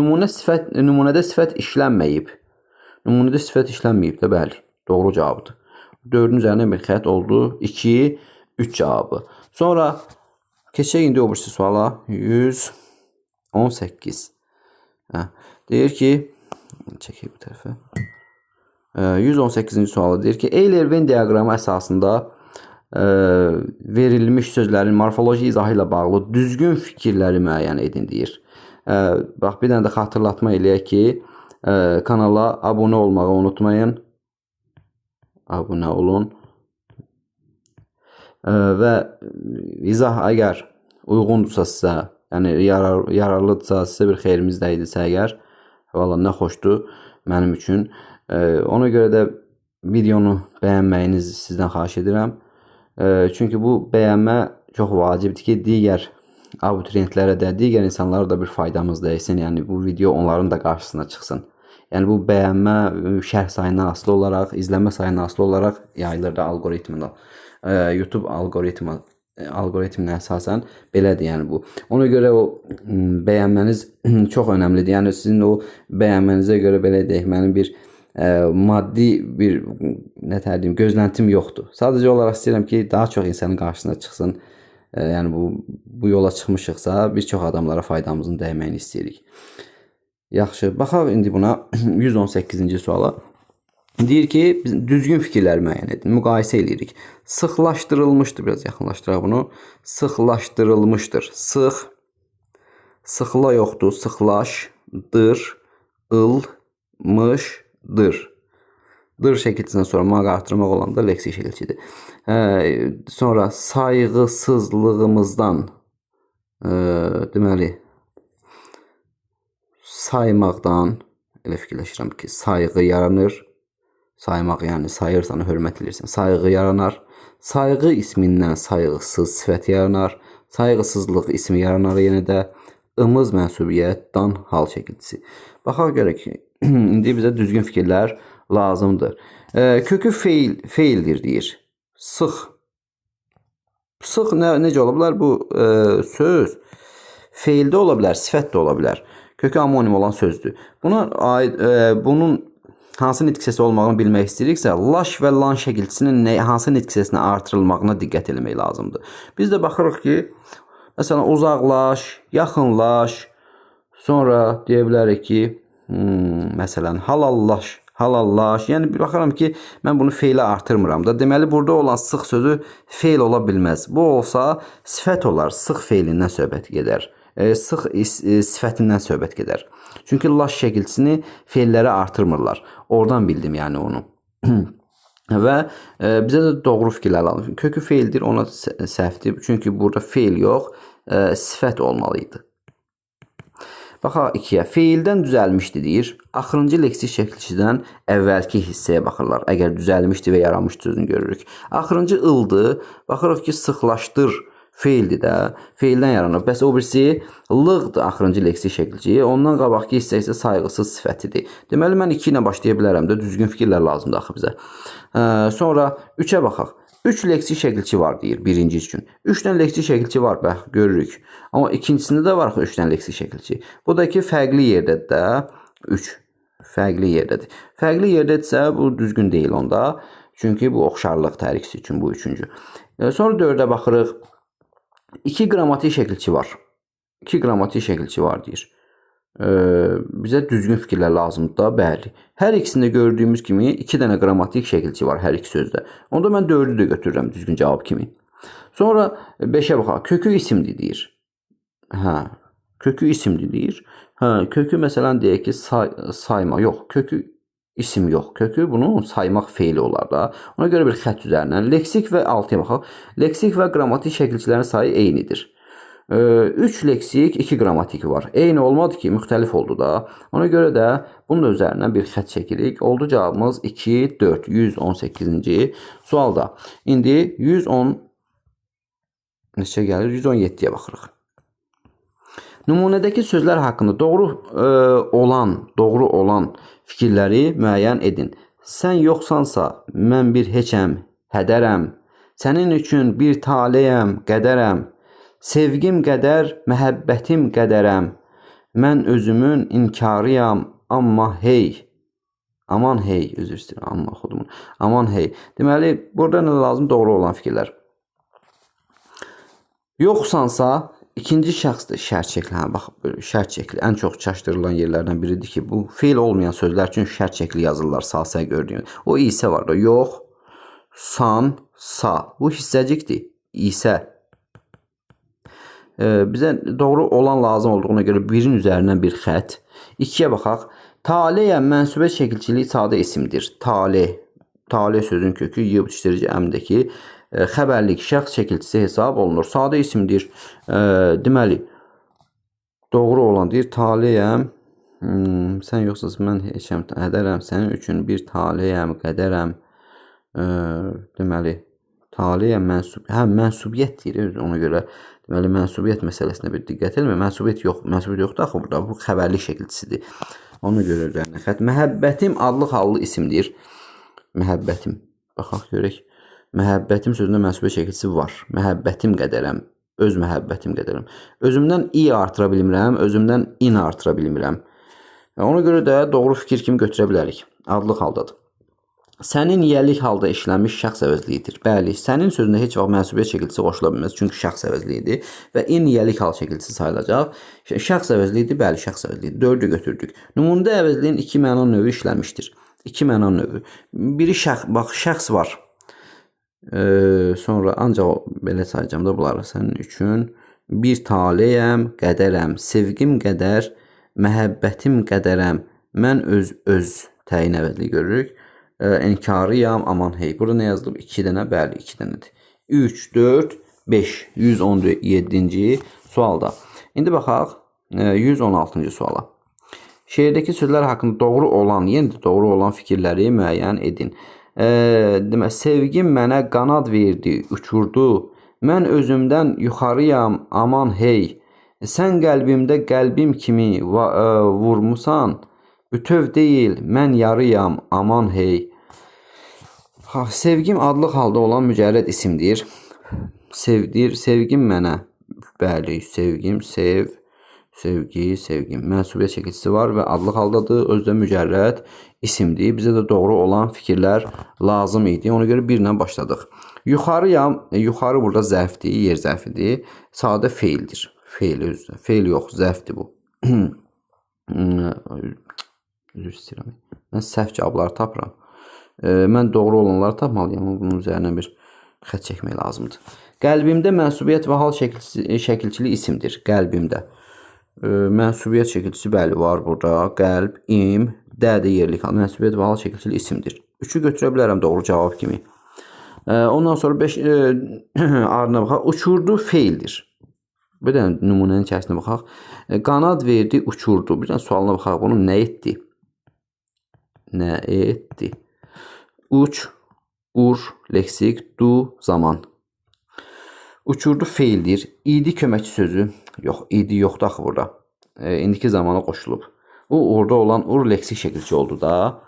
Nümunədə sifət işlənməyib. Nümunədə sifət işlənməyib də, bəli. Doğru cavabdır. 4'ün üzərinə bir xətt oldu. 2, 3 cavabı. Sonra keçək indi o birisi suala. 118. Deyir ki, çəkək bu tərəfə. 118-ci sualı deyir ki, Eyler-Venn diaqramı əsasında verilmiş sözlərin morfoloji izahı ilə bağlı düzgün fikirləri müəyyən edin deyir. Bax, bir dənə də xatırlatma eləyək ki, kanala abunə olmağı unutmayın. Abunə olun. Və izah əgər uyğundursa sizə, yəni yararlıdırsa, sizə bir xeyrimiz dəyidirsə əgər, valla nə xoşdur mənim üçün. Ona görə də videonu bəyənməyinizi sizdən xahiş edirəm. Çünki bu bəyənmə çox vacibdir ki, digər abituriyentlərə də, digər insanlara da bir faydamız dəysin. Yəni bu video onların da qarşısına çıxsın. Yəni bu bəyənmə şərh sayından asılı olaraq, izlənmə sayından asılı olaraq yayılır da algoritmlə. YouTube algoritminə əsasən belədir yəni bu. Ona görə o bəyənməniz çox önəmlidir. Yəni sizin o bəyənmənizə görə belə deyək, mənim bir maddi bir gözləntim yoxdur. Sadəcə olaraq istəyirəm ki, daha çox insanın qarşısına çıxsın. Yəni bu yola çıxmışıqsa bir çox adamlara faydamızın dəyməyini istəyirik. Yaxşı, baxaq indi buna 118-ci suala. Deyir ki, düzgün fikirlər müəyyən edin, müqayisə edirik. Sıxlaşdırılmışdır, biraz yaxınlaşdıraq bunu. Sıxlaşdırılmışdır. Sıx, sıxla yoxdur, sıxlaşdır, ılmışdır. dır şəkilçisindən sonra maq artırmaq olanda leksik şəkilçidir. Sonra sayğısızlığımızdan deməli saymaqdan elə fikirləşirəm ki, sayğı yaranır. Saymaq yəni sayırsan, hörmət edirsən. Sayğı yaranar. Sayğı ismindən sayğısız sifət yaranar. Sayğısızlıq ismi yaranar yenə də. Imız mənsubiyyət dan hal şəkilçisi. Baxaq görək ki, indi bizə düzgün fikirlər lazımdır. Kökü feildir deyir. Sıx. Sıx necə ola bilər? Bu söz feildə ola bilər, sifət də ola bilər. Kökü amonim olan sözdür. Bunun hansı nitq hissəsi olmağını bilmək istəyiriksə, laş və lan şəkilçisinin hansı nitq hissəsinə artırılmağına diqqət etmək lazımdır. Biz də baxırıq ki, məsələn, uzaqlaş, yaxınlaş, sonra deyə bilərik ki, məsələn, halallaş. Yəni, baxıram ki, mən bunu feilə artırmıram da. Deməli, burada olan sıx sözü feil ola bilməz. Bu olsa, sifət olar, sıx feilindən söhbət gedər. Sıx sifətindən söhbət gedər. Çünki laş şəkilçisini feillərə artırmırlar. Oradan bildim yəni onu. Və bizə də doğru fikirlər lazım. Kökü feildir, ona səhvdir. Çünki burada feil yox, sifət olmalıydı. Baxaq 2-yə. Feildən düzəlmişdi deyir. Axırıncı leksik şəkilçidən əvvəlki hissəyə baxırlar. Əgər düzəlmişdi və yaranmışdı sözünü görürük. Axırıncı ıldı. Baxırıq ki, sıxlaşdır feildir də. Feildən yaranır. Bəs o birisi lığdır axırıncı leksik şəkilçi. Ondan qabaqki hissə isə sayğısız sifətidir. Deməli, mən 2 ilə başlaya bilərəm də. Düzgün fikirlər lazımdır axı bizə. Sonra 3-ə baxaq. 3 leksik şəkilçi var deyir birinci üçün. 3 dənə leksik şəkilçi var, bəx, görürük. Amma ikincisində də var 3 dənə leksik şəkilçi. Bu da ki, fərqli yerdədir də. 3 fərqli yerdədir. Fərqli yerdədirsə, bu düzgün deyil onda. Çünki bu oxşarlıq tərkisi üçün bu üçüncü. Sonra 4-ə baxırıq. 2 qrammatik şəkilçi var. 2 qrammatik şəkilçi var deyir. Bizə düzgün fikirlər lazımdır da, bəli. Hər ikisində gördüyümüz kimi 2 dənə qrammatik şəkilçi var hər iki sözdə. Onda mən 4-ü də götürürəm düzgün cavab kimi. Sonra 5-ə baxaq. Kökü isimdir deyir. Kökü isimdir deyir. Kökü məsələn deyək ki, sayma. Yox, kökü isim yox. Kökü bunu saymaq feili olar da. Ona görə bir xətt üzərindən. Leksik və 6-ya baxaq. Leksik və qrammatik şəkilçilərin sayı eynidir. 3 leksik, 2 qrammatik var. Eyni olmadı ki, müxtəlif oldu da. Ona görə də bunun üzərindən bir xətt çəkirik. Oldu cavabımız 2, 4, 118-ci sualda. İndi 110 neçə gəlir? 117-yə baxırıq. Nümunədəki sözlər haqqında doğru olan fikirləri müəyyən edin. Sən yoxsansa, mən bir heçəm, hədərəm. Sənin üçün bir taleyəm, qədərəm. Sevgim qədər, məhəbbətim qədərəm. Mən özümün inkarıyam, amma hey. Aman hey, özür istəyirəm, amma xudumun. Aman hey. Deməli, burada nə lazım? Doğru olan fikirlər. Yoxsansa, ikinci şəxsdir, şərt şəkli. Bax, şərt şəkli ən çox çaşdırılan yerlərdən biridir ki, bu feil olmayan sözlər üçün şərt şəkli yazırlar, sa gördüyün. O isə var da, yox, san, sa. Bu hissəcikdir, isə. Bizə doğru olan lazım olduğuna görə birin üzərindən bir xətt. 2-yə baxaq. Taleyə mənsubə şəkilçiliyi sadə isimdir. Tale sözün kökü yığışdırıcı əmdəki xəbərlik şəxs şəkilçisi hesab olunur. Sadə isimdir. Deməli, doğru olan deyir. Taleyəm, sən yoxsuz, mən heçəm, hədərəm. Sənin üçün bir taleyəm, qədərəm. Deməli, taleyəm, mənsubiyyət deyir. Ona görə deməli, mənsubiyyət məsələsinə bir diqqət edin. Mənsubiyyət yoxdur axı burada. Bu xəbərlik şəkilçisidir. Ona görə üzərinə xətt. Məhəbbətim adlı hallı isimdir. Məhəbbətim. Baxaq görək. Məhəbbətim sözündə mənsubə şəkilçisi var. Məhəbbətim qədərəm. Öz məhəbbətim qədərəm. Özümdən i artıra bilmirəm. Özümdən in artıra bilmirəm. Ona görə də doğru fikir kimi götürə bilərik. Adlı haldadır. Sənin yiyəlik halda işlənmiş şəxs əvəzliyidir. Bəli, sənin sözündə heç vaxt mənsubiyyət şəkilçisi qoşula bilməz. Çünki şəxs əvəzliyidir. Və in yiyəlik hal şəkilçisi sayılacaq. Şəxs əvəzliyidir. Bəli, şəxs əvəzliyidir. 4-ü götürdük. Nümunədə əvəzliyin 2 məna növü işlənmişdir. 2 məna növü. Biri şəxs var. Sonra ancaq belə sayacağım da bunları. Sənin üçün bir taleyəm, qədərəm. Sevgim qədər, məhəbbətim qədərəm. Mən öz təyin əvəzliyi görürük. İnkarıyam, aman hey. Burada nə yazılıb? 2 dənə, bəli, 2 dənədir. 3, 4, 5. 117-ci sualda. İndi baxaq 116-cı suala. Şeirdəki sözlər haqqında doğru olan, yenə də doğru olan fikirləri müəyyən edin. Demək, sevgim mənə qanad verdi, uçurdu. Mən özümdən yuxarıyam, aman hey. Sən qəlbimdə qəlbim kimi vurmusan. Bütöv deyil, mən yarıyam, aman hey. Sevgim adlıq halda olan mücərrəd isimdir. Sevgim mənə. Bəli, sevgim, sevgi, sevgim. Mənsubiyyət şəkilçisi var və adlıq haldadır. Özdə mücərrəd isimdir. Bizə də doğru olan fikirlər lazım idi. Ona görə 1 ilə başladıq. Yuxarıyam, yuxarı burada zərfdir, yer zərfidir. Sadə feildir. Feil özdə. Feil yox, zərfdir bu. Üzr istəyirəm. Mən səhv cavabları tapıram. Mən doğru olanları tapmalıyam. Bunun üzərinə bir xət çəkmək lazımdır. Qəlbimdə mənsubiyyət və hal şəkilçili isimdir. Qəlbimdə. Mənsubiyyət şəkilçisi bəli var burada. Qəlb, im, dədə yerlik hal. Mənsubiyyət və hal şəkilçili isimdir. 3-ü götürə bilərəm doğru cavab kimi. Ondan sonra 5 ardına baxaq. Uçurdu feildir. Bir dənə nümunənin içərisində baxaq. Qanad verdi, uçurdu. Bir dənə sualına baxaq. Bunu nə etdi? Nə etdi? Uç, ur, leksik, du, zaman. Uçurdu feildir. İdi köməkçi sözü. Yox, idi yoxdur axı burada. İndiki zamana qoşulub. Bu orada olan ur leksik şəkilçi oldu da.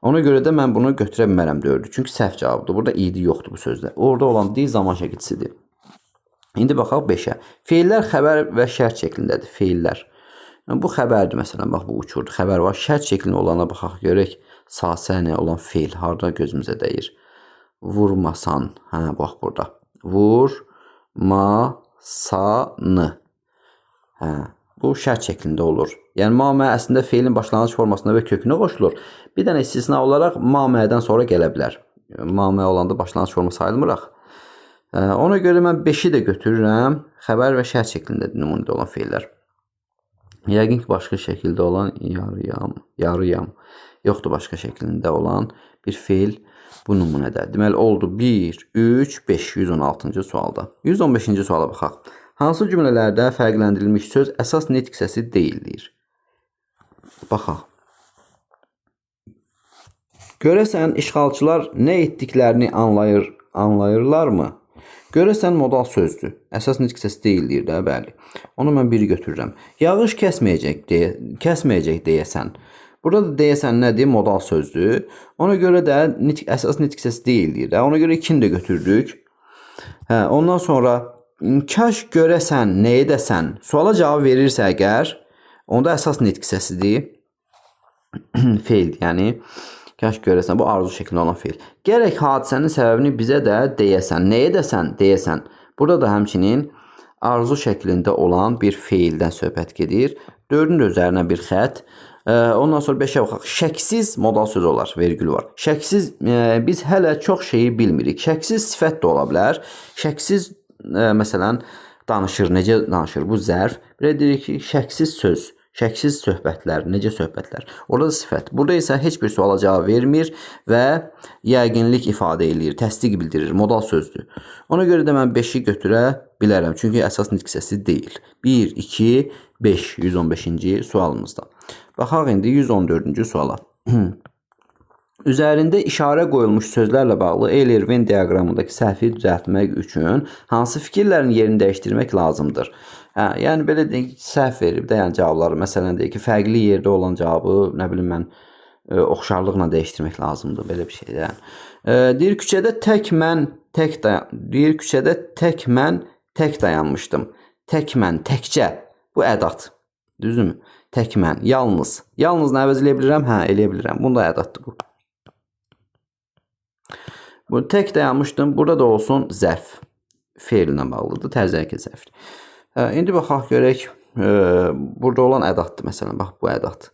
Ona görə də mən bunu götürə bilmərəm 4-ü. Çünki səhv cavabdır. Burada idi yoxdur bu sözdə. Orada olan di zaman şəkilçisidir. İndi baxaq 5-ə. Feillər xəbər və şərt şəklindədir. Feillər. Bu xəbərdir məsələn. Bax bu uçurdu. Xəbər var. Şərt şəklində olana baxaq görək. Sasənə olan feil harda gözümüzə dəyir? Vurmasan. Hə, bax burada. Vurmasanı. Hə, bu şərt şəklində olur. Yəni mamə əslində feilin başlanğıc formasında və kökünə qoşulur. Bir dənə istisna olaraq mamədən sonra gələ bilər. Mamə olanda başlanğıc forma sayılmıraq. Ona görə mən 5-i də götürürəm. Xəbər və şərt şəklindədir nümunədə olan feillər. Yəqin ki, başqa şəkildə olan yarıyam. Yoxdur başqa şəklində olan bir feil bu nümunədə. Deməli, oldu 1, 3, 5, 116-cı sualda. 115-ci suala baxaq. Hansı cümlələrdə fərqləndirilmiş söz əsas nitq səsi deyildir? Baxaq. Görəsən, işğalçılar nə etdiklərini anlayırlarmı? Görəsən, modal sözdür. Əsas nitq səsi deyildir də, bəli. Onu mən 1-i götürürəm. Yağış kəsməyəcək deyəsən. Burada da deyəsən nədir? Modal sözdür. Ona görə də əsas nitq səsi deyildir də. Ona görə 2-ni də götürdük. Ondan sonra kaş görəsən, nə edəsən? Suala cavab verirsə əgər, onda əsas nitq səsidir. Feildir, yəni. Kaş görəsən, bu arzu şəklində olan feil. Gərək hadisənin səbəbini bizə də deyəsən. Nə edəsən? Deyəsən. Burada da həmçinin arzu şəklində olan bir feildən söhbət gedir. 4-ün də üzərinə bir xət. Ondan sonra 5-ə baxaq. Şəksiz modal söz olar, vergül var. Şəksiz, biz hələ çox şeyi bilmirik. Şəksiz sifət də ola bilər. Şəksiz, məsələn, danışır. Necə danışır? Bu zərf. Belə deyirik ki, şəksiz söz. Şəksiz söhbətlər, necə söhbətlər. Orada da sifət. Burada isə heç bir suala cavab vermir və yəqinlik ifadə edir, təsdiq bildirir, modal sözdür. Ona görə də mən 5-i götürə bilərəm. Çünki əsas nitq səsi deyil. 1, 2, 5, 115-ci sualımızda. Baxaq indi 114-cü suala. Üzərində işarə qoyulmuş sözlərlə bağlı Eyler-Venn diaqramındakı səhvi düzəltmək üçün hansı fikirlərin yerini dəyişdirmək lazımdır? Yəni belə deyək, səhv verib də, yəni cavabları məsələn deyək ki, fərqli yerdə olan cavabı, nə bilim mən, oxşarlıqla dəyişdirmək lazımdır, belə bir şey. Deyir, küçədə tək mən tək dayanmışdım. Tək mən, təkcə. Bu ədat. Düzdürmü? Tək mən, yalnız. Yalnızla əvəz eləyə bilirəm? Hə, eləyə bilirəm. Bunda ədatdır bu. Bu tək dayanmışdım. Burada da olsun zərf. Feilinə bağlıdır. Tərzi hərəkət zərfdir. İndi baxaq görək. Burada olan ədatdır. Məsələn, bax bu ədat.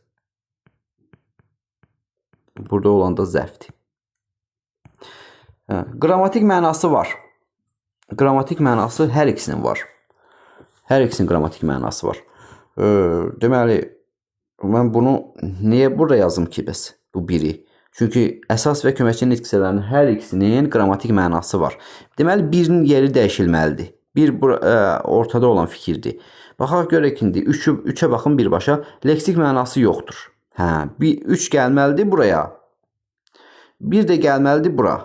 Burada olan da zərfdir. Qrammatik mənası var. Qrammatik mənası hər ikisinin var. Hər ikisinin qrammatik mənası var. Deməli, mən bunu niyə burada yazım ki bəs? Bu biri. Çünki əsas və köməkçi nitq hissələrinin hər ikisinin qrammatik mənası var. Deməli, birinin yeri dəyişilməlidir. Bir ortada olan fikirdir. Baxaq görək indi 3-ə baxın birbaşa. Leksik mənası yoxdur. Hə, 3 gəlməlidir buraya. 1 də gəlməlidir bura.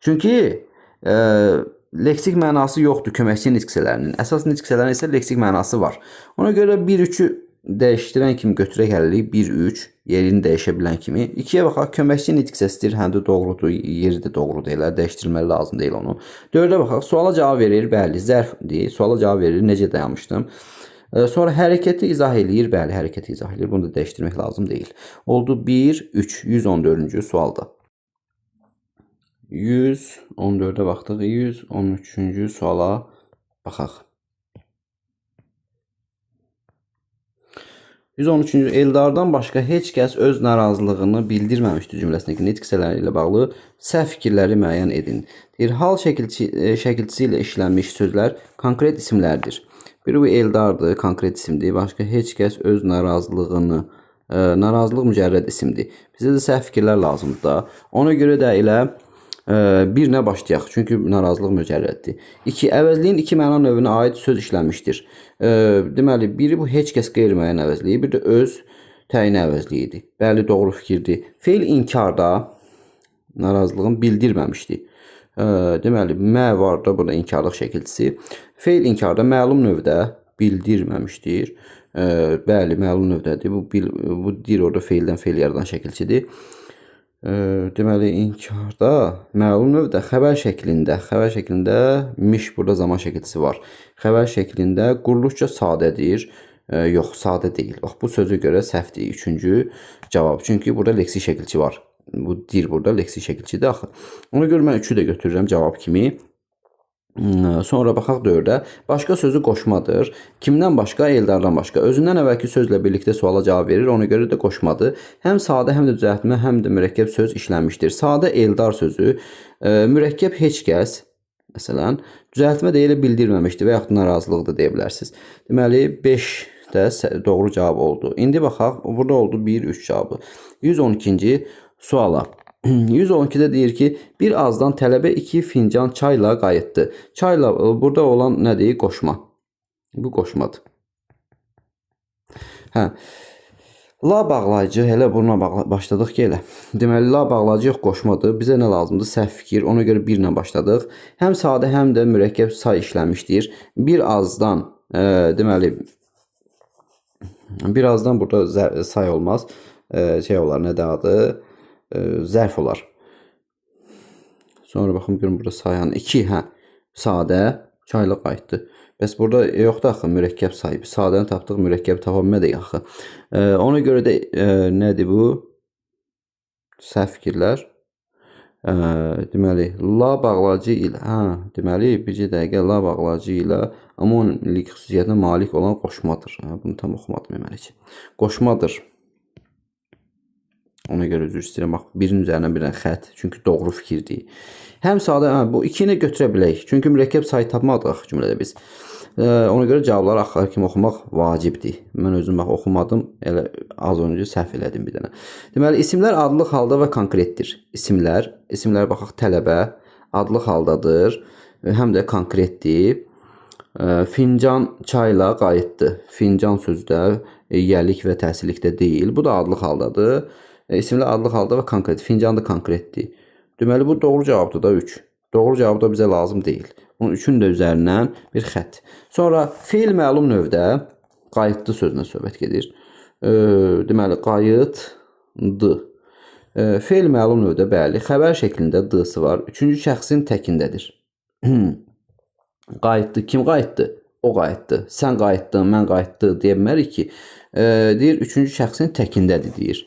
Çünki leksik mənası yoxdur köməkçi nitq hissələrinin. Əsas nitq hissələrinin isə leksik mənası var. Ona görə 1-3-ü dəyişdirən kimi götürək hələlik 1-3 yerini dəyişə bilən kimi. 2-yə baxaq, köməkçi nitq hissəsidir, həm də doğrudur, yeri də doğrudur, elə dəyişdirməli lazım deyil onu. 4-ə baxaq, suala cavab verir, bəli, zərfdir, suala cavab verir, necə dayanmışdım. Sonra hərəkəti izah eləyir, bəli, hərəkəti izah eləyir, bunu da dəyişdirmək lazım deyil. Oldu 1-3, 114-cü sualda. 114-ə baxdıq, 113-cü suala baxaq. 113-cü Eldardan başqa heç kəs öz narazılığını bildirməmişdir cümləsindəki nitq hissələri ilə bağlı səhv fikirləri müəyyən edin. Deyir, hal şəkilçisi ilə işlənmiş sözlər konkret isimlərdir. Biri bu Eldardır, konkret isimdir. Başqa heç kəs öz narazılığını, narazılıq mücərrəd isimdir. Bizə də səhv fikirlər lazımdır da. Ona görə də elə birinə başlayaq, çünki narazılıq mücərrəddir. 2. Əvəzliyin iki məna növünə aid söz işlənmişdir. Deməli, biri bu heç kəs qeyri-müəyyən əvəzliyi, bir də öz təyin əvəzliyidir. Bəli, doğru fikirdir. Feil inkarda narazılığın bildirməmişdir. Deməli, mə var da burada inkarlıq şəkilçisi. Feil inkarda məlum növdə bildirməmişdir. Bəli, məlum növdədir. Bu dir orada feildən feil yaradan şəkilçidir. Deməli, inkarda məlum növdə xəbər şəklində miş burada zaman şəkilçisi var. Xəbər şəklində quruluşca sadədir. Yox, sadə deyil. Bax, bu sözə görə səhvdir. 3-cü cavab. Çünki burada leksik şəkilçi var. Bu dir burada leksik şəkilçidir axı. Ona görə mən 3-ü də götürürəm cavab kimi. Sonra baxaq 4-ə. Başqa sözü qoşmadır. Kimdən başqa? Eldardan başqa. Özündən əvvəlki sözlə birlikdə suala cavab verir. Ona görə də qoşmadır. Həm sadə, həm də düzəltmə, həm də mürəkkəb söz işlənmişdir. Sadə Eldar sözü, mürəkkəb heç kəs, məsələn, düzəltmə də elə bildirməmişdir və yaxud narazılıq da deyə bilərsiniz. Deməli, 5 də doğru cavab oldu. İndi baxaq, burada oldu 1-3 cavabı. 112-ci suala. 112-də deyir ki, bir azdan tələbə 2 fincan çayla qayıtdı. Çayla burada olan nədir? Qoşma. Bu qoşmadır. Hə. La bağlayıcı, elə buna başladıq ki, elə. Deməli, la bağlayıcı yox, qoşmadır. Bizə nə lazımdır? Səhv fikir. Ona görə 1 ilə başladıq. Həm sadə, həm də mürəkkəb say işlənmişdir. Bir azdan, deməli, birazdan burada say olmaz. Şey olar, nədir adı? Zərf olar. Sonra baxın, görün burada sayan 2, hə, sadə, çayla qayıtdı. Bəs burada yoxdur axı, mürəkkəb sayıb. Sadəni tapdıq, mürəkkəbi tapa bilmədik axı. Ona görə də nədir bu? Səhv fikirlər. Deməli, la bağlacı ilə, deməli, bircə dəqiqə la bağlacı ilə amonlik xüsusiyyətinə malik olan qoşmadır. Bunu tam oxumadım deməli ki. Qoşmadır. Ona görə üzr istəyirəm. Bax, birinin üzərinə bir xət. Çünki doğru fikirdir. Həm sadə, bu 2-ni götürə bilək. Çünki mürəkkəb sayı tapmadıq cümlədə biz. Ona görə cavabları axır kimi oxumaq vacibdir. Mən özüm bax oxumadım. Elə az öncə səhv elədim bir dənə. Deməli, isimlər adlıq halda və konkretdir. İsimlər baxaq tələbə adlıq haldadır. Həm də konkretdir. Fincan çayla qayıtdı. Fincan sözü də yəlik və təsirlikdə deyil. Bu da adlıq haldadır. İsimlər adlıq halda və konkret. Fincan da konkretdir. Deməli, bu doğru cavabdır da 3. Doğru cavab da bizə lazım deyil. Bunun 3-ün də üzərindən bir xətt. Sonra feil məlum növdə qayıtdı sözünə söhbət gedir. Deməli, qayıtdı. Feil məlum növdə, bəli, xəbər şəklində d-sı var. 3-cü şəxsin təkindədir. Qayıtdı. Kim qayıtdı? O qayıtdı. Sən qayıtdın, mən qayıtdı deyə bilmərik ki. Deyir, 3-cü şəxsin təkindədir, deyir.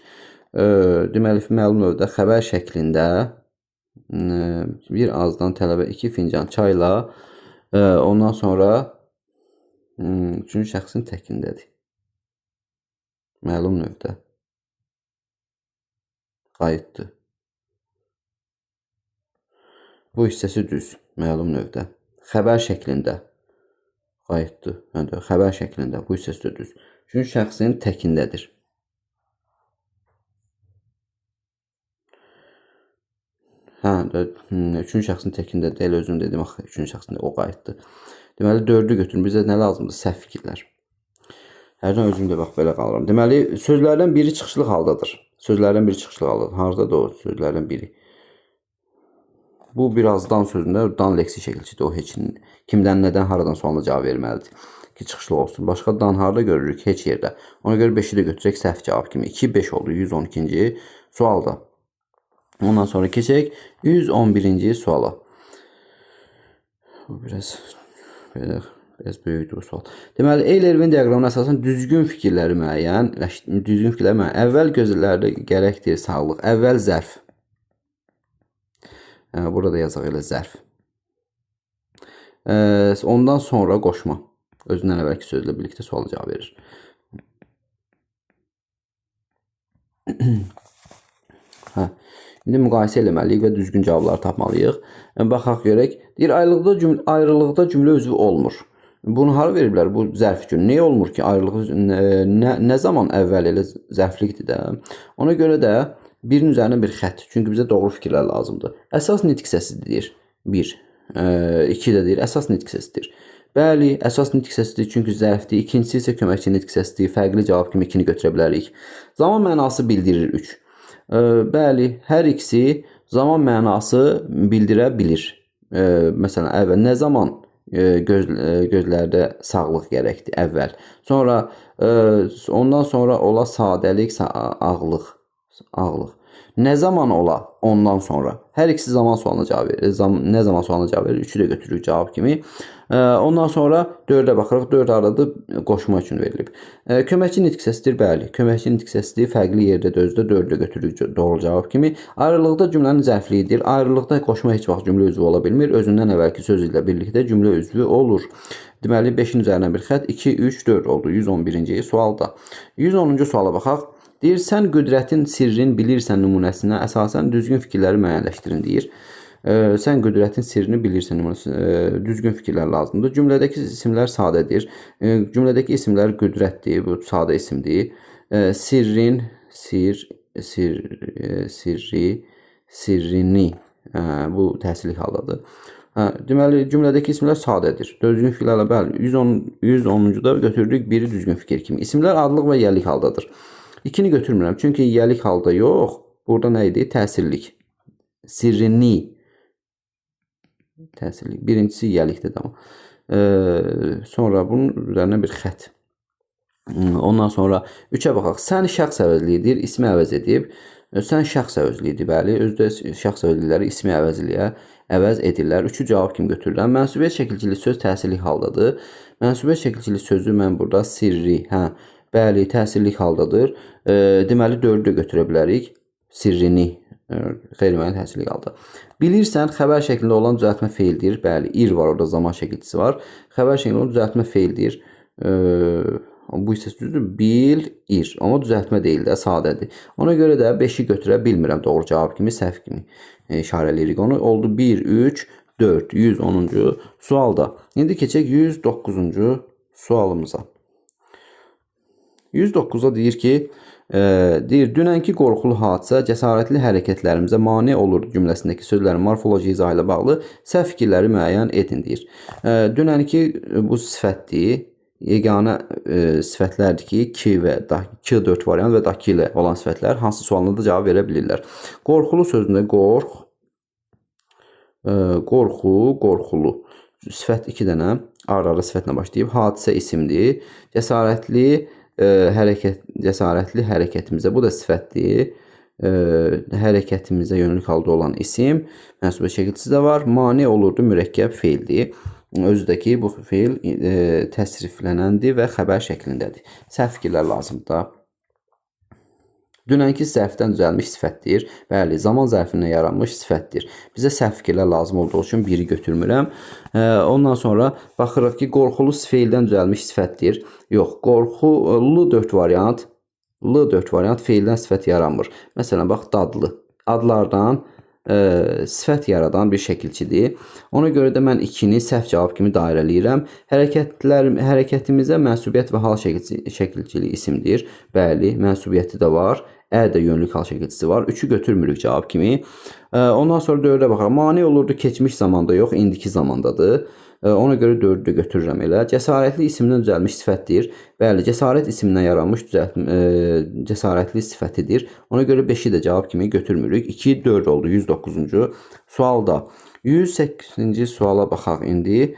Deməli, məlum növdə xəbər şəklində bir azdan tələbə 2 fincan çayla ondan sonra 3-cü şəxsin təkindədir. Məlum növdə qayıtdı. Bu hissəsi düz, məlum növdə. Xəbər şəklində qayıtdı. Xəbər şəklində bu hissəsi də düz. 3-cü şəxsin təkindədir. də üçüncü şəxsin təkində deyil, özüm dedim axı üçüncü şəxsində o qayıtdı. Deməli 4-ü götürün. Bizə nə lazımdır? Səhv fikirlər. Hərdən özüm də bax belə qalıram. Deməli sözlərdən biri çıxışlı haldadır. Sözlərdən biri çıxışlı haldadır. Hardadır o sözlərdən biri? Bu birazdan sözündə dan leksik şəkilçidir. O heç kimdən, nədən, haradan sualına cavab verməlidir ki, çıxışlı olsun. Başqa dan harda görürük? Heç yerdə. Ona görə 5-i də götürək səhv cavab kimi. 2 5 oldu 112-ci sualda. Ondan sonra keçək 111-ci suala. Bu biraz böyükdür bu sual. Deməli, Euler-Venn diaqramına əsasən düzgün fikirləri müəyyən, əvvəl gözlərdə gərəkdir sağlıq, əvvəl zərf. Burada yazaq elə zərf. Ondan sonra qoşma. Özündən əvvəlki sözlə birlikdə suala cavab verir. İndi müqayisə eləməliyik və düzgün cavabları tapmalıyıq. Baxaq görək. Deyir, ayrılıqda cümlə üzvü olmur. Bunu hara veriblər? Bu zərf üçün. Niyə olmur ki? Nə zaman əvvəl elə zərflikdir də? Ona görə də birin üzərinə bir xətt. Çünki bizə doğru fikirlər lazımdır. Əsas nitq səsidir. 1. 2 də deyir, əsas nitq səsidir. Bəli, əsas nitq səsidir çünki zərfdir. İkincisi isə köməkçi nitq səsidir. Fərqli cavab kimi 2-ni götürə bilərik. Zaman mənası bildirir 3. Bəli, hər ikisi zaman mənası bildirə bilir. Məsələn, əvvəl nə zaman gözlərdə sağlıq gərəkdir? Əvvəl. Sonra ondan sonra ola sadəlik, ağlıq. Nə zaman ola? Ondan sonra. Hər ikisi zaman sualına cavab verir. Nə zaman sualına cavab verir? 3-ü də götürürük cavab kimi. Ondan sonra 4-ə baxırıq. 4 arada qoşma üçün verilib. Köməkçi nitq səsidir. Bəli, köməkçi nitq səsidir. Fərqli yerdə dözdə 4-ü də götürürük doğru cavab kimi. Ayrılıqda cümlənin zərfliyidir. Ayrılıqda qoşma heç vaxt cümlə üzvü ola bilmir. Özündən əvvəlki söz ilə birlikdə cümlə üzvü olur. Deməli 5-in üzərinə bir xətt 2 3 4 oldu 111-ci sualda. 110-cu suala baxaq. Deyir, sən qüdrətin sirrini bilirsən nümunəsinə əsasən düzgün fikirləri müəyyənləşdirin deyir. Sən qüdrətin sirrini bilirsən nümunəsinə düzgün fikirlər lazımdır. Cümlədəki isimlər sadədir. Cümlədəki isimlər qüdrətdir, bu sadə isimdir. Sirrin, sirrini, bu təhsillik haldadır. Deməli, cümlədəki isimlər sadədir. Düzgün fikirlərlə, bəli, 110-cuda götürdük biri düzgün fikir kimi. İsimlər adlıq və yəlik haldadır. 2-ni götürmürəm. Çünki yəlik halda yox. Burada nə idi? Təsirlik. Sirrini. Təsirlik. Birincisi yəlikdir. Sonra bunun üzərinə bir xətt. Ondan sonra 3-ə baxaq. Sən şəxs əvəzliyidir. İsmi əvəz edib. Sən şəxs əvəzliyidir. Bəli. Özdə şəxs əvəzlikləri ismi əvəz edirlər. 3-ü cavab kimi götürürəm. Mənsubiyyət şəkilcili söz təsirlik haldadır. Mənsubiyyət şəkilcili sözü mən burada sirri. Bəli, təsirlik haldadır. Deməli 4-ü də götürə bilərik. Sirrini. Qeyri-müəyyən təsirlik halda. Bilirsən, xəbər şəklində olan düzəltmə feildir. Bəli, ir var orada, zaman şəkilçisi var. Xəbər şəklində olan düzəltmə feildir. Bu isə düzdür. Bil, ir. Amma düzəltmə deyil də, sadədir. Ona görə də 5-i götürə bilmirəm doğru cavab kimi, səhv kimi işarələyirik onu. Oldu 1, 3, 4, 110-cu sualda. İndi keçək 109-cu sualımıza. 109-da deyir ki, dünənki qorxulu hadisə cəsarətli hərəkətlərimizə mane olur cümləsindəki sözlərin morfoloji izahı ilə bağlı səhv fikirləri müəyyən edin deyir. Dünənki bu sifətdir, yeganə sifətlərdir ki, 2 və 4 variant və 2 ilə olan sifətlər hansı sualına da cavab verə bilirlər. Qorxulu sözündə qorxulu. Sifət 2 dənə ara-ara sifətlə başlayıb, hadisə isimdir. Cəsarətli hərəkətimizə, bu da sifətdir. Hərəkətimizə yönlük halda olan isim, mənsubiyyət şəkilçisi də var. Mane olurdu, mürəkkəb feildir. Özdəki bu feil təsriflənəndir və xəbər şəklindədir. Səhv fikirlər lazımdır da. Dünənki zərfdən düzəlmiş sifətdir. Bəli, zaman zərfindən yaranmış sifətdir. Bizə səhv fikirlər lazım olduğu üçün biri götürmürəm. Ondan sonra baxırıq ki, qorxulu feildən düzəlmiş sifətdir. Yox, qorxulu 4 variant. L4 variant feildən sifət yaranmır. Məsələn, bax, dadlı. Adlardan sifət yaradan bir şəkilçidir. Ona görə də mən 2-ni səhv cavab kimi dairələyirəm. Hərəkətimizə mənsubiyyət və hal şəkilçili isimdir. Bəli, mənsubiyyəti də var. Ə də yönlük hal şəkilçisi var. 3-ü götürmürük cavab kimi. Ondan sonra 4-ə baxaq. Mane olurdu keçmiş zamanda yox, indiki zamandadır. Ona görə 4-ü də götürürəm elə. Cəsarətli isimdən düzəlmiş sifətdir. Bəli, cəsarət ismindən yaranmış cəsarətli sifətidir. Ona görə 5-i də cavab kimi götürmürük. 2, 4 oldu. 109-cu sualda. 108-ci suala baxaq indi.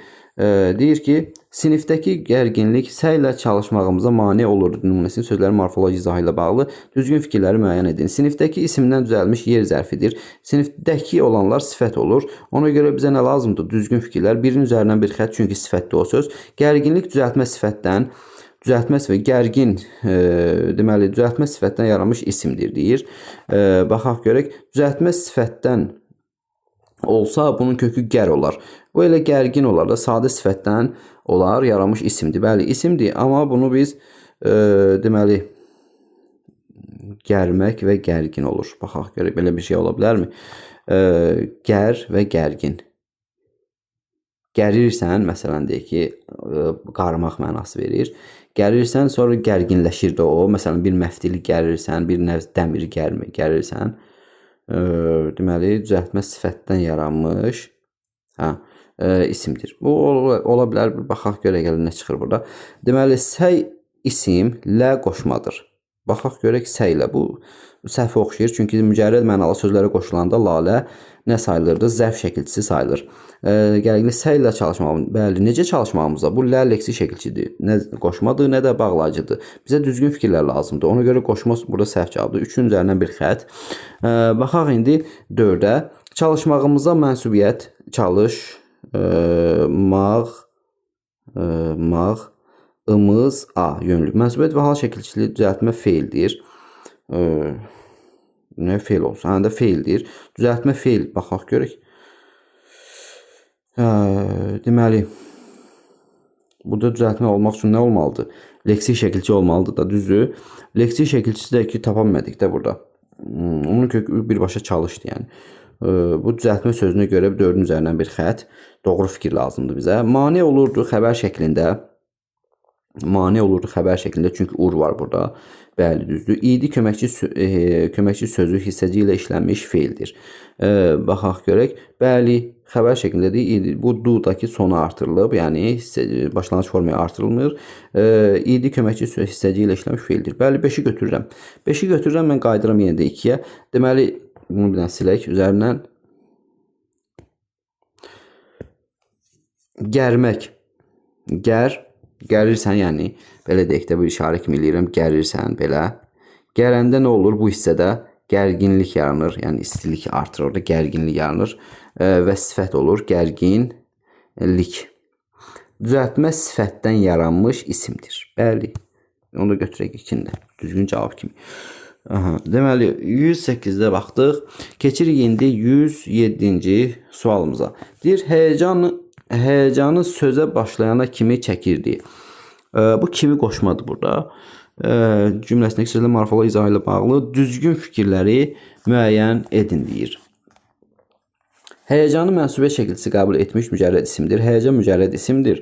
Deyir ki, sinifdəki gərginlik səylə çalışmağımıza mane olurdu. Nümunəsinin sözləri morfoloji izahı ilə bağlı düzgün fikirləri müəyyən edin. Sinifdəki isimdən düzəlmiş yer zərfidir. Sinifdəki olanlar sifət olur. Ona görə bizə nə lazımdır? Düzgün fikirlər. Birinin üzərindən bir xətt, çünki sifətdir o söz. Gərginlik düzəltmə sifətdən, düzəltmə və gərgin deməli düzəltmə sifətdən yaranmış isimdir deyir. Baxaq görək. Düzəltmə sifətdən olsa bunun kökü gər olar. Bu elə gərgin olar da sadə sifətdən olar, yaranmış isimdir. Bəli, isimdir, amma bunu biz deməli gərmək və gərgin olur. Baxaq görək belə bir şey ola bilərmi? Gər və gərgin. Gərirsən, məsələn deyək ki, qarmaq mənası verir. Gərirsən, sonra gərginləşir də o. Məsələn, bir məftili gərirsən, bir dəmiri gərirsən. Deməli, düzəltmə sifətdən yaranmış isimdir. Bu ola bilər. Baxaq görək nə çıxır burada. Deməli, səy isim lə qoşmadır. Baxaq görək səylə. Bu səhvə oxşayır. Çünki mücərrəd mənalı sözlərə qoşulanda lalə nə sayılırdı? Zərf şəkilçisi sayılır. Gərginlik səylə çalışmağımız. Bəli, necə çalışmağımızda? Bu lə leksik şəkilçidir. Nə qoşmadır, nə də bağlayıcıdır. Bizə düzgün fikirlər lazımdır. Ona görə qoşma burada səhv cavabdır. 3-ün üzərindən bir xətt. Baxaq indi 4-ə. Çalışmağımıza mənsubiyyət çalış, ımız, a yönlük. Mənsubiyyət və hal şəkilçili düzəltmə feildir. Nə feil olsun? Həm də feildir. Düzəltmə feil. Baxaq görək. Deməli, burada düzəltmə olmaq üçün nə olmalıdır? Leksik şəkilçi olmalıdır da, düzdür. Leksik şəkilçisi də ki, tapa bilmədik də burada. Onun kökü birbaşa çalışdı, yəni. Bu düzəltmə sözünə görə 4-ün üzərindən bir xətt. Doğru fikir lazımdır bizə. Mane olurdu xəbər şəklində. Mane olurdu xəbər şəklində, çünki ur var burada. Bəli, düzdür. İdi köməkçi sözü hissəci ilə işlənmiş feildir. Baxaq görək. Bəli, xəbər şəklindədir. Bu du-daki sonu artırılıb, yəni başlanğıc formaya artırılmır. İdi köməkçi sözü hissəci ilə işlənmiş feildir. Bəli, 5-i götürürəm. 5-i götürürəm, mən qaydıram yenə də 2-yə. Deməli, bunu bir dənə silək. Üzərindən gərmək. Gərirsən, yəni belə deyək də, bu işarə kimi eləyirəm, gərirsən belə. Gərəndə nə olur? Bu hissədə gərginlik yaranır, yəni istilik artır, orada gərginlik yaranır və sifət olur, gərginlik. Düzəltmə sifətdən yaranmış isimdir. Bəli, onu da götürək ikində, düzgün cavab kimi. Deməli, 108-də baxdıq. Keçirik indi 107-ci sualımıza. Deyir, həyəcanı sözə başlayana kimi çəkirdi. Bu kimi qoşmadır burada. Cümləsindəki sözlə morfoloji izahı ilə bağlı düzgün fikirləri müəyyən edin deyir. Həyəcanı mənsubiyyət şəkilçisi qəbul etmiş mücərrəd isimdir. Həyəcan mücərrəd isimdir.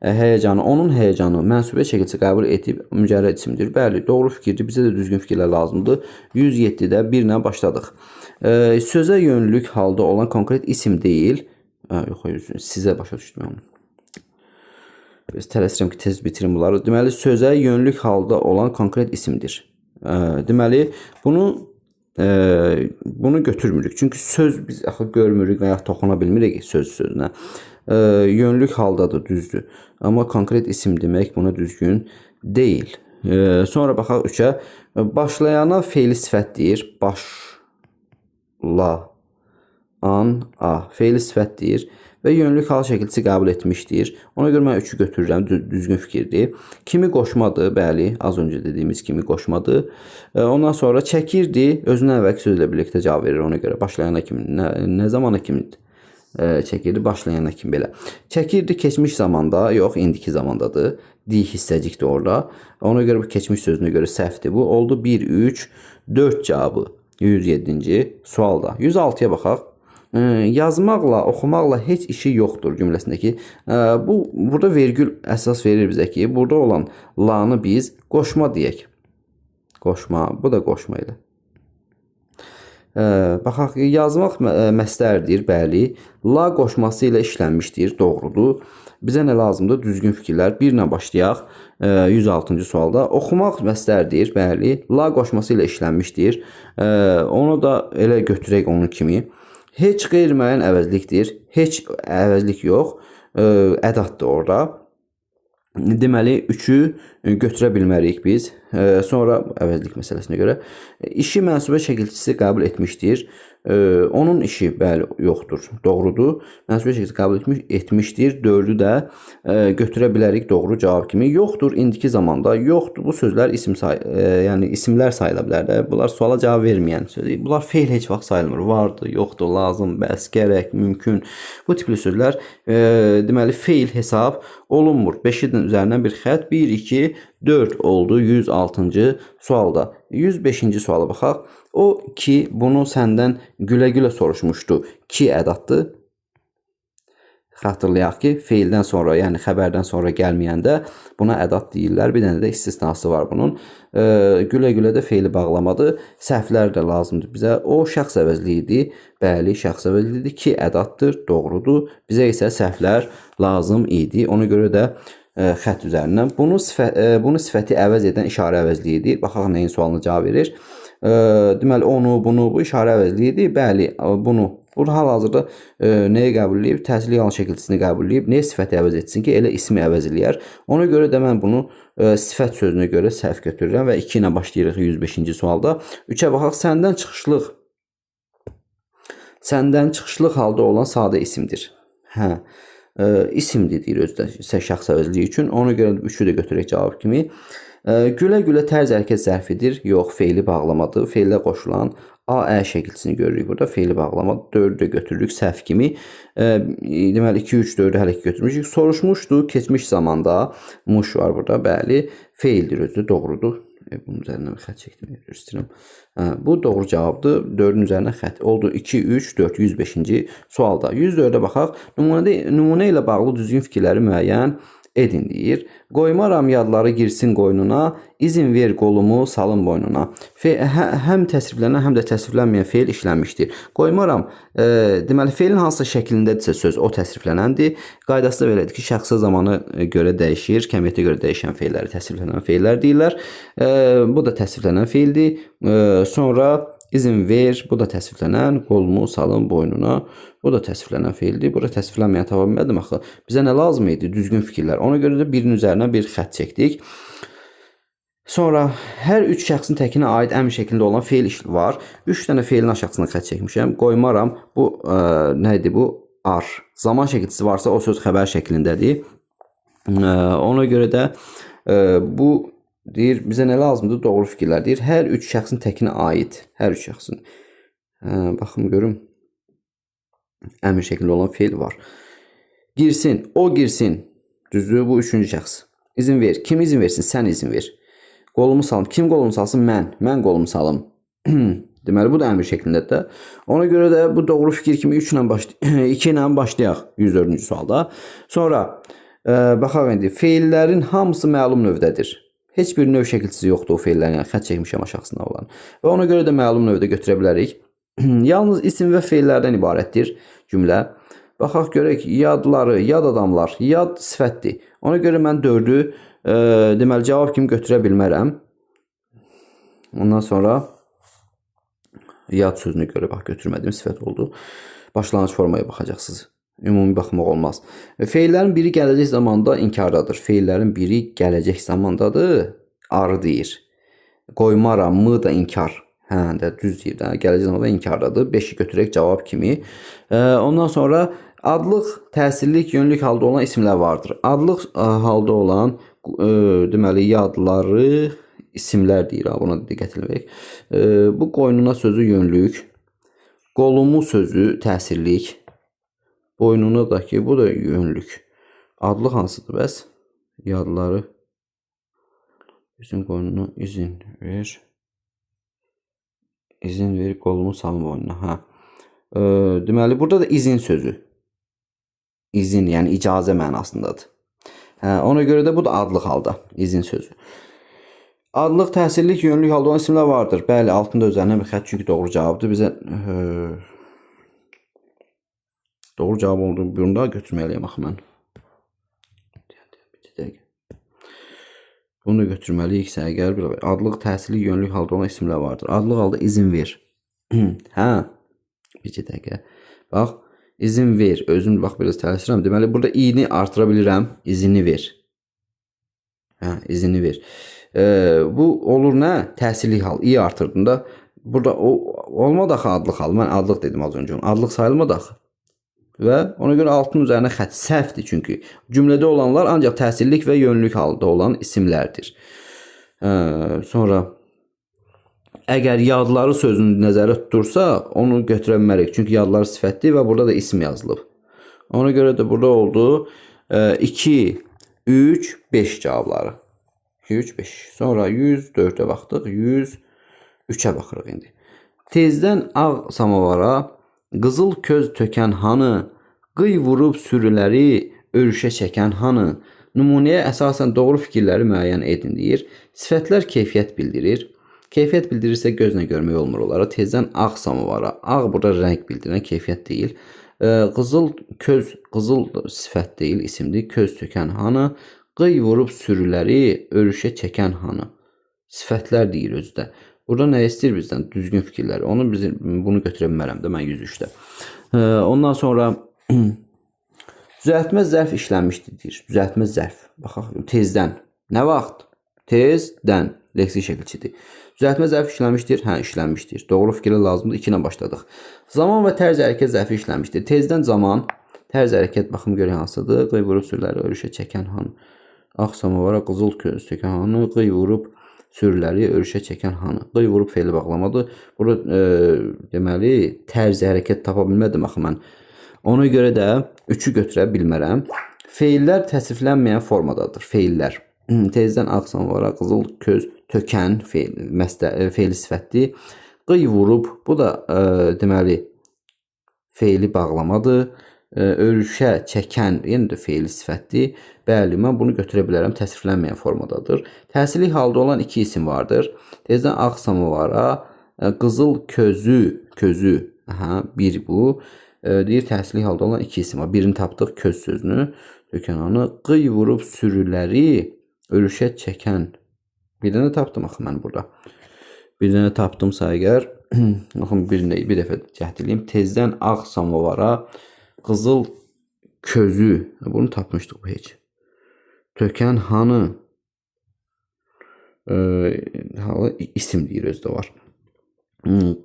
Onun həyəcanı mənsubiyyət şəkilçisi qəbul etib mücərrəd isimdir. Bəli, doğru fikirdir. Bizə də düzgün fikirlər lazımdır. 107-də 1 ilə başladıq. Sözə yönlük halda olan konkret isim deyil. Yox, sizə başa düşdüm onu. Biz tələsirəm ki, tez bitirim bunları. Deməli, sözə yönlük halda olan konkret isimdir. Deməli, bunu götürmürük. Çünki söz biz axı görmürük və ya toxuna bilmirik sözünə. Yönlük haldadır, düzdür. Amma konkret isim demək buna düzgün deyil. Sonra baxaq 3-ə. Başlayana feili sifət deyir. Feili sifət deyir. Və yönlük hal şəkilçisi qəbul etmişdir. Ona görə mən 3-ü götürürəm, düzgün fikirdir. Kimi qoşmadır, bəli, az öncə dediyimiz kimi qoşmadır. Ondan sonra çəkirdi, özünə əvvəlki sözlə birlikdə cavab verir ona görə. Başlayana kimi, nə zamana kimi çəkirdi, başlayana kimi belə. Çəkirdi keçmiş zamanda, yox, indiki zamandadır. Di hissəcikdir orada. Ona görə bu keçmiş sözünə görə səhvdir bu. Oldu 1, 3, 4 cavabı 107-ci sualda. 106-ya baxaq. Yazmaqla, oxumaqla heç işi yoxdur cümləsindəki. Burada vergül əsas verir bizə ki, burada olan lanı biz qoşma deyək. Qoşma, bu da qoşma ilə. Baxaq, yazmaq məsləhətdir, bəli. La qoşması ilə işlənmişdir, doğrudur. Bizə nə lazımdır? Düzgün fikirlər. 1 ilə başlayaq. 106-cı sualda. Oxumaq məsləhətdir, bəli. La qoşması ilə işlənmişdir. Onu da elə götürək onun kimi. Heç qeyri-müəyyən əvəzlikdir. Heç əvəzlik yox. Ədatdır orada. Deməli 3-ü götürə bilmərik biz. Sonra əvəzlik məsələsinə görə işi mənsubə şəkilçisi qəbul etmişdir. Onun işi bəli yoxdur. Doğrudur. Mənsubə şəkilçisi qəbul etmişdir. 4-ü də götürə bilərik doğru cavab kimi. Yoxdur indiki zamanda. Yoxdur. Bu sözlər yəni isimlər sayıla bilər də. Bunlar suala cavab verməyən sözdür. Bunlar feil heç vaxt sayılmır. Vardır, yoxdur, lazım, bəs, gərək, mümkün. Bu tipli sözlər deməli feil hesab olunmur. 5-in üzərindən bir xətt. 1 2 4 oldu 106-cı sualda. 105-ci suala baxaq. O ki bunu səndən gülə-gülə soruşmuşdu. Ki ədatdır. Xatırlayaq ki, feildən sonra, yəni xəbərdən sonra gəlməyəndə buna ədat deyirlər. Bir dənə də istisnası var bunun. Gülə-gülə də feili bağlamadır. Səhvlər də lazımdır bizə. O şəxs əvəzliyidir. Bəli, şəxs əvəzliyidir. Ki ədatdır, doğrudur. Bizə isə səhvlər lazım idi. Ona görə də xətt üzərindən. Bunu sifəti əvəz edən işarə əvəzliyidir. Baxaq nəyin sualına cavab verir. Deməli, onu, bunu, bu işarə əvəzliyidir. Bəli, bunu. Burada hal-hazırda nəyə qəbul edib? Təhsil yalan şəkilçisini qəbul edib. Nəyə sifəti əvəz etsin ki, elə ismi əvəz eləyər. Ona görə də mən bunu sifət sözünə görə səhv götürürəm və 2 ilə başlayırıq 105-ci sualda. 3-ə baxaq. Səndən çıxışlıq halda olan sadə isimdir. İsimdir deyir özdə şəxs əvəzliyi üçün. Ona görə 3-ü də götürək cavab kimi. Gülə-gülə tərz hərəkət zərfidir. Yox, feili bağlamadır. Feilə qoşulan A-ə şəkilçisini görürük burada. Feili bağlamadır. 4-ü də götürürük səhv kimi. Deməli 2 3 4-ü hələ ki götürmüşük. Soruşmuşdu keçmiş zamanda. Muş var burada. Bəli, feildir özü, doğrudur. Bunun üzərindən xətt çəkdim, göstərirəm. Bu doğru cavabdır. 4-ün üzərinə xətt oldu. 2 3 4 105-ci sualda. 104-ə baxaq. Nümunə ilə bağlı düzgün fikirləri müəyyən edin deyir. Qoymaram yadları girsin qoynuna, izin ver qolumu salın boynuna. Həm təsriflənən, həm də təsriflənməyən feil işlənmişdir. Qoymaram, deməli feilin hansısa şəklindədirsə söz o təsriflənəndir. Qaydası da belədir ki, şəxsi zamana görə dəyişir, kəmiyyətə görə dəyişən feilləri təsriflənən feillər deyirlər. Bu da təsriflənən feildir. Sonra İzin ver, bu da təsviflənən, qolumu salın boynuna. Bu da təsviflənən feildir. Burada təsviflənməyən tapa bilmədim axı. Bizə nə lazım idi? Düzgün fikirlər. Ona görə də birinin üzərinə bir xətt çəkdik. Sonra hər 3 şəxsin təkinə aid əmr şəklində olan feil var. 3 dənə feilin aşağısına xətt çəkmişəm. Qoymaram. Bu nə idi bu? Ar. Zaman şəkilçisi varsa o söz xəbər şəklindədir. Ona görə də bu deyir, bizə nə lazımdır? Doğru fikirlər deyir. Hər 3 şəxsin təkinə aid. Hər 3 şəxsin. Baxım görüm. Əmr şəklində olan feil var. Girsin, o girsin. Düzdür, bu 3-cü şəxs. İzin ver. Kim izin versin? Sən izin ver. Qolumu salım. Kim qolumu salsın? Mən. Mən qolumu salım. Deməli, bu da əmr şəklindədir də. Ona görə də bu doğru fikir kimi 2 ilə başlayaq 104-cü sualda. Sonra baxaq indi. Feillərin hamısı məlum növdədir. Heç bir növ şəkilçisi yoxdur o feillərin, yəni xətt çəkmişəm aşağısında olan. Və ona görə də məlum növdə götürə bilərik. Yalnız isim və feillərdən ibarətdir cümlə. Baxaq görək, yadları, yad adamlar, yad sifətdir. Ona görə mən 4-ü deməli cavab kimi götürə bilmərəm. Ondan sonra yad sözünə görə bax götürmədiyim sifət oldu. Başlanğıc formaya baxacaqsınız. Ümumi baxmaq olmaz. Feillərin biri gələcək zamanda inkardadır. Feillərin biri gələcək zamandadır. Arı deyir. Qoymaram, mı da inkar. Hə, də düz deyir də. Gələcək zamanda inkardadır. 5-i götürək cavab kimi. Ondan sonra adlıq, təsirlik, yönlük halda olan isimlər vardır. Adlıq halda olan deməli yadları isimlər deyir. Buna diqqət etmək. Bu qoynuna sözü yönlük. Qolumu sözü təsirlik. Boynuna da ki, bu da yönlük. Adlı hansıdır bəs? Yadları. Bizim qoynuna izin ver. İzin ver, qolumu salın boynuna. Deməli, burada da izin sözü. İzin, yəni icazə mənasındadır. Ona görə də bu da adlı halda. İzin sözü. Adlıq, təsirlik, yönlük halda olan isimlər vardır. Bəli, altında üzərinə bir xətt çünki doğru cavabdır. Bizə doğru cavab olduğunu bunu da götürməliyəm axı mən. Bir dəqiqə. Bunu da götürməliyiksə əgər bir adlıq, təsirlik, yönlük halda olan isimlər vardır. Adlıq halda izin ver. Hə. Bir dəqiqə. Bax, izin ver. Özüm bax biraz tələsirəm. Deməli burada i'ni artıra bilirəm. İzini ver. Hə, izini ver. Bu olur nə? Təsirlik hal. İ artırdığında burada o olmadı axı adlıq hal. Mən adlıq dedim az öncə. Adlıq sayılmadı axı. Və ona görə altın üzərinə xətt səhvdir çünki cümlədə olanlar ancaq təsirlik və yönlük halda olan isimlərdir. Sonra əgər yadları sözünü nəzərdə tutursa onu götürə bilmərik çünki yadlar sifətdir və burada da isim yazılıb. Ona görə də burada oldu 2, 3, 5 cavabları. 2, 3, 5. Sonra 104'ə baxdıq, 103'ə baxırıq indi. Tezdən ağ samavara qızıl köz tökən hanı, qıy vurub sürüləri örüşə çəkən hanı, nümunəyə əsasən doğru fikirləri müəyyən edin deyir. Sifətlər keyfiyyət bildirir. Keyfiyyət bildirirsə gözlə görmək olmur onlara. Tezdən ağ samavara. Ağ burada rəng bildirən keyfiyyət deyil. Qızıl köz, qızıl sifət deyil, isimdir. Köz tökən hanı, qıy vurub sürüləri örüşə çəkən hanı. Sifətlər deyir özdə. Burada nə istəyir bizdən? Düzgün fikirləri. Onu bunu götürə bilmərəm də mən 103'də. Ondan sonra düzəltmə zərf işlənmişdir deyir. Düzəltmə zərf. Baxaq, tezdən. Nə vaxt? Tezdən. Leksik şəkilçidir. Düzəltmə zərf işlənmişdir. Hə, işlənmişdir. Doğru fikirlə lazımdır. 2 ilə başladıq. Zaman və tərz hərəkət zərfi işlənmişdir. Tezdən zaman, tərz hərəkət baxım görə hansıdır? Qıy vurub sürüləri örüşə çəkən hanı. Ağ samavara qızıl köz tökən hanı, qıy vurub sürüləri örüşə çəkən hanı. Qıy vurub feili bağlamadır. Burada deməli tərz hərəkət tapa bilmədim axı mən. Ona görə də 3'ü götürə bilmərəm. Feillər təsriflənməyən formadadır. Feillər. Tezdən ağ samavara qızıl köz tökən feili sifətdir. Qıy vurub bu da deməli feili bağlamadır. Örüşə çəkən yenə də feili sifətdir. Bəli, mən bunu götürə bilərəm. Təsriflənməyən formadadır. Təsirlik halda olan 2 isim vardır. Tezdən ağ samavara qızıl közü, aha, bir bu. Deyir təsirlik halda olan 2 isim var. Birini tapdıq, köz sözünü. Tökən hanı, qıy vurub sürüləri örüşə çəkən. Bir dənə tapdım axı mən burada. Bir dənə tapdımsa əgər, baxın bir dəfə cəhd edeyim. Tezdən ağ samavara qızıl közü. Bunu tapmışdıq bu heç. Tökən hanı halı isim deyir özdə var.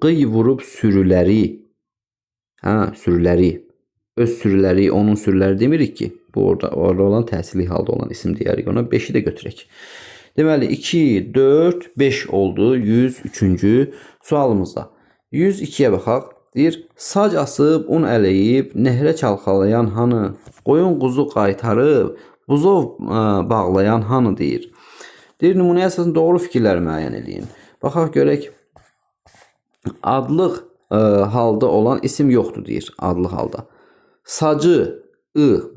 Qıy vurub sürüləri. Hə, sürüləri. Öz sürüləri, onun sürüləri demirik ki. Bu orada olan təsirlik halda olan isim deyərik. Ona 5'i də götürək. Deməli 2, 4, 5 oldu 103-cü sualımızda. 102'yə baxaq. Deyir, sac asıb, un ələyib, nehrə çalxalayan hanı, qoyun quzu qaytarıb, buzov bağlayan hanı deyir. Deyir, nümunəyə əsasən doğru fikirləri müəyyən edin. Baxaq görək, adlıq halda olan isim yoxdur deyir, adlıq halda. Sacı,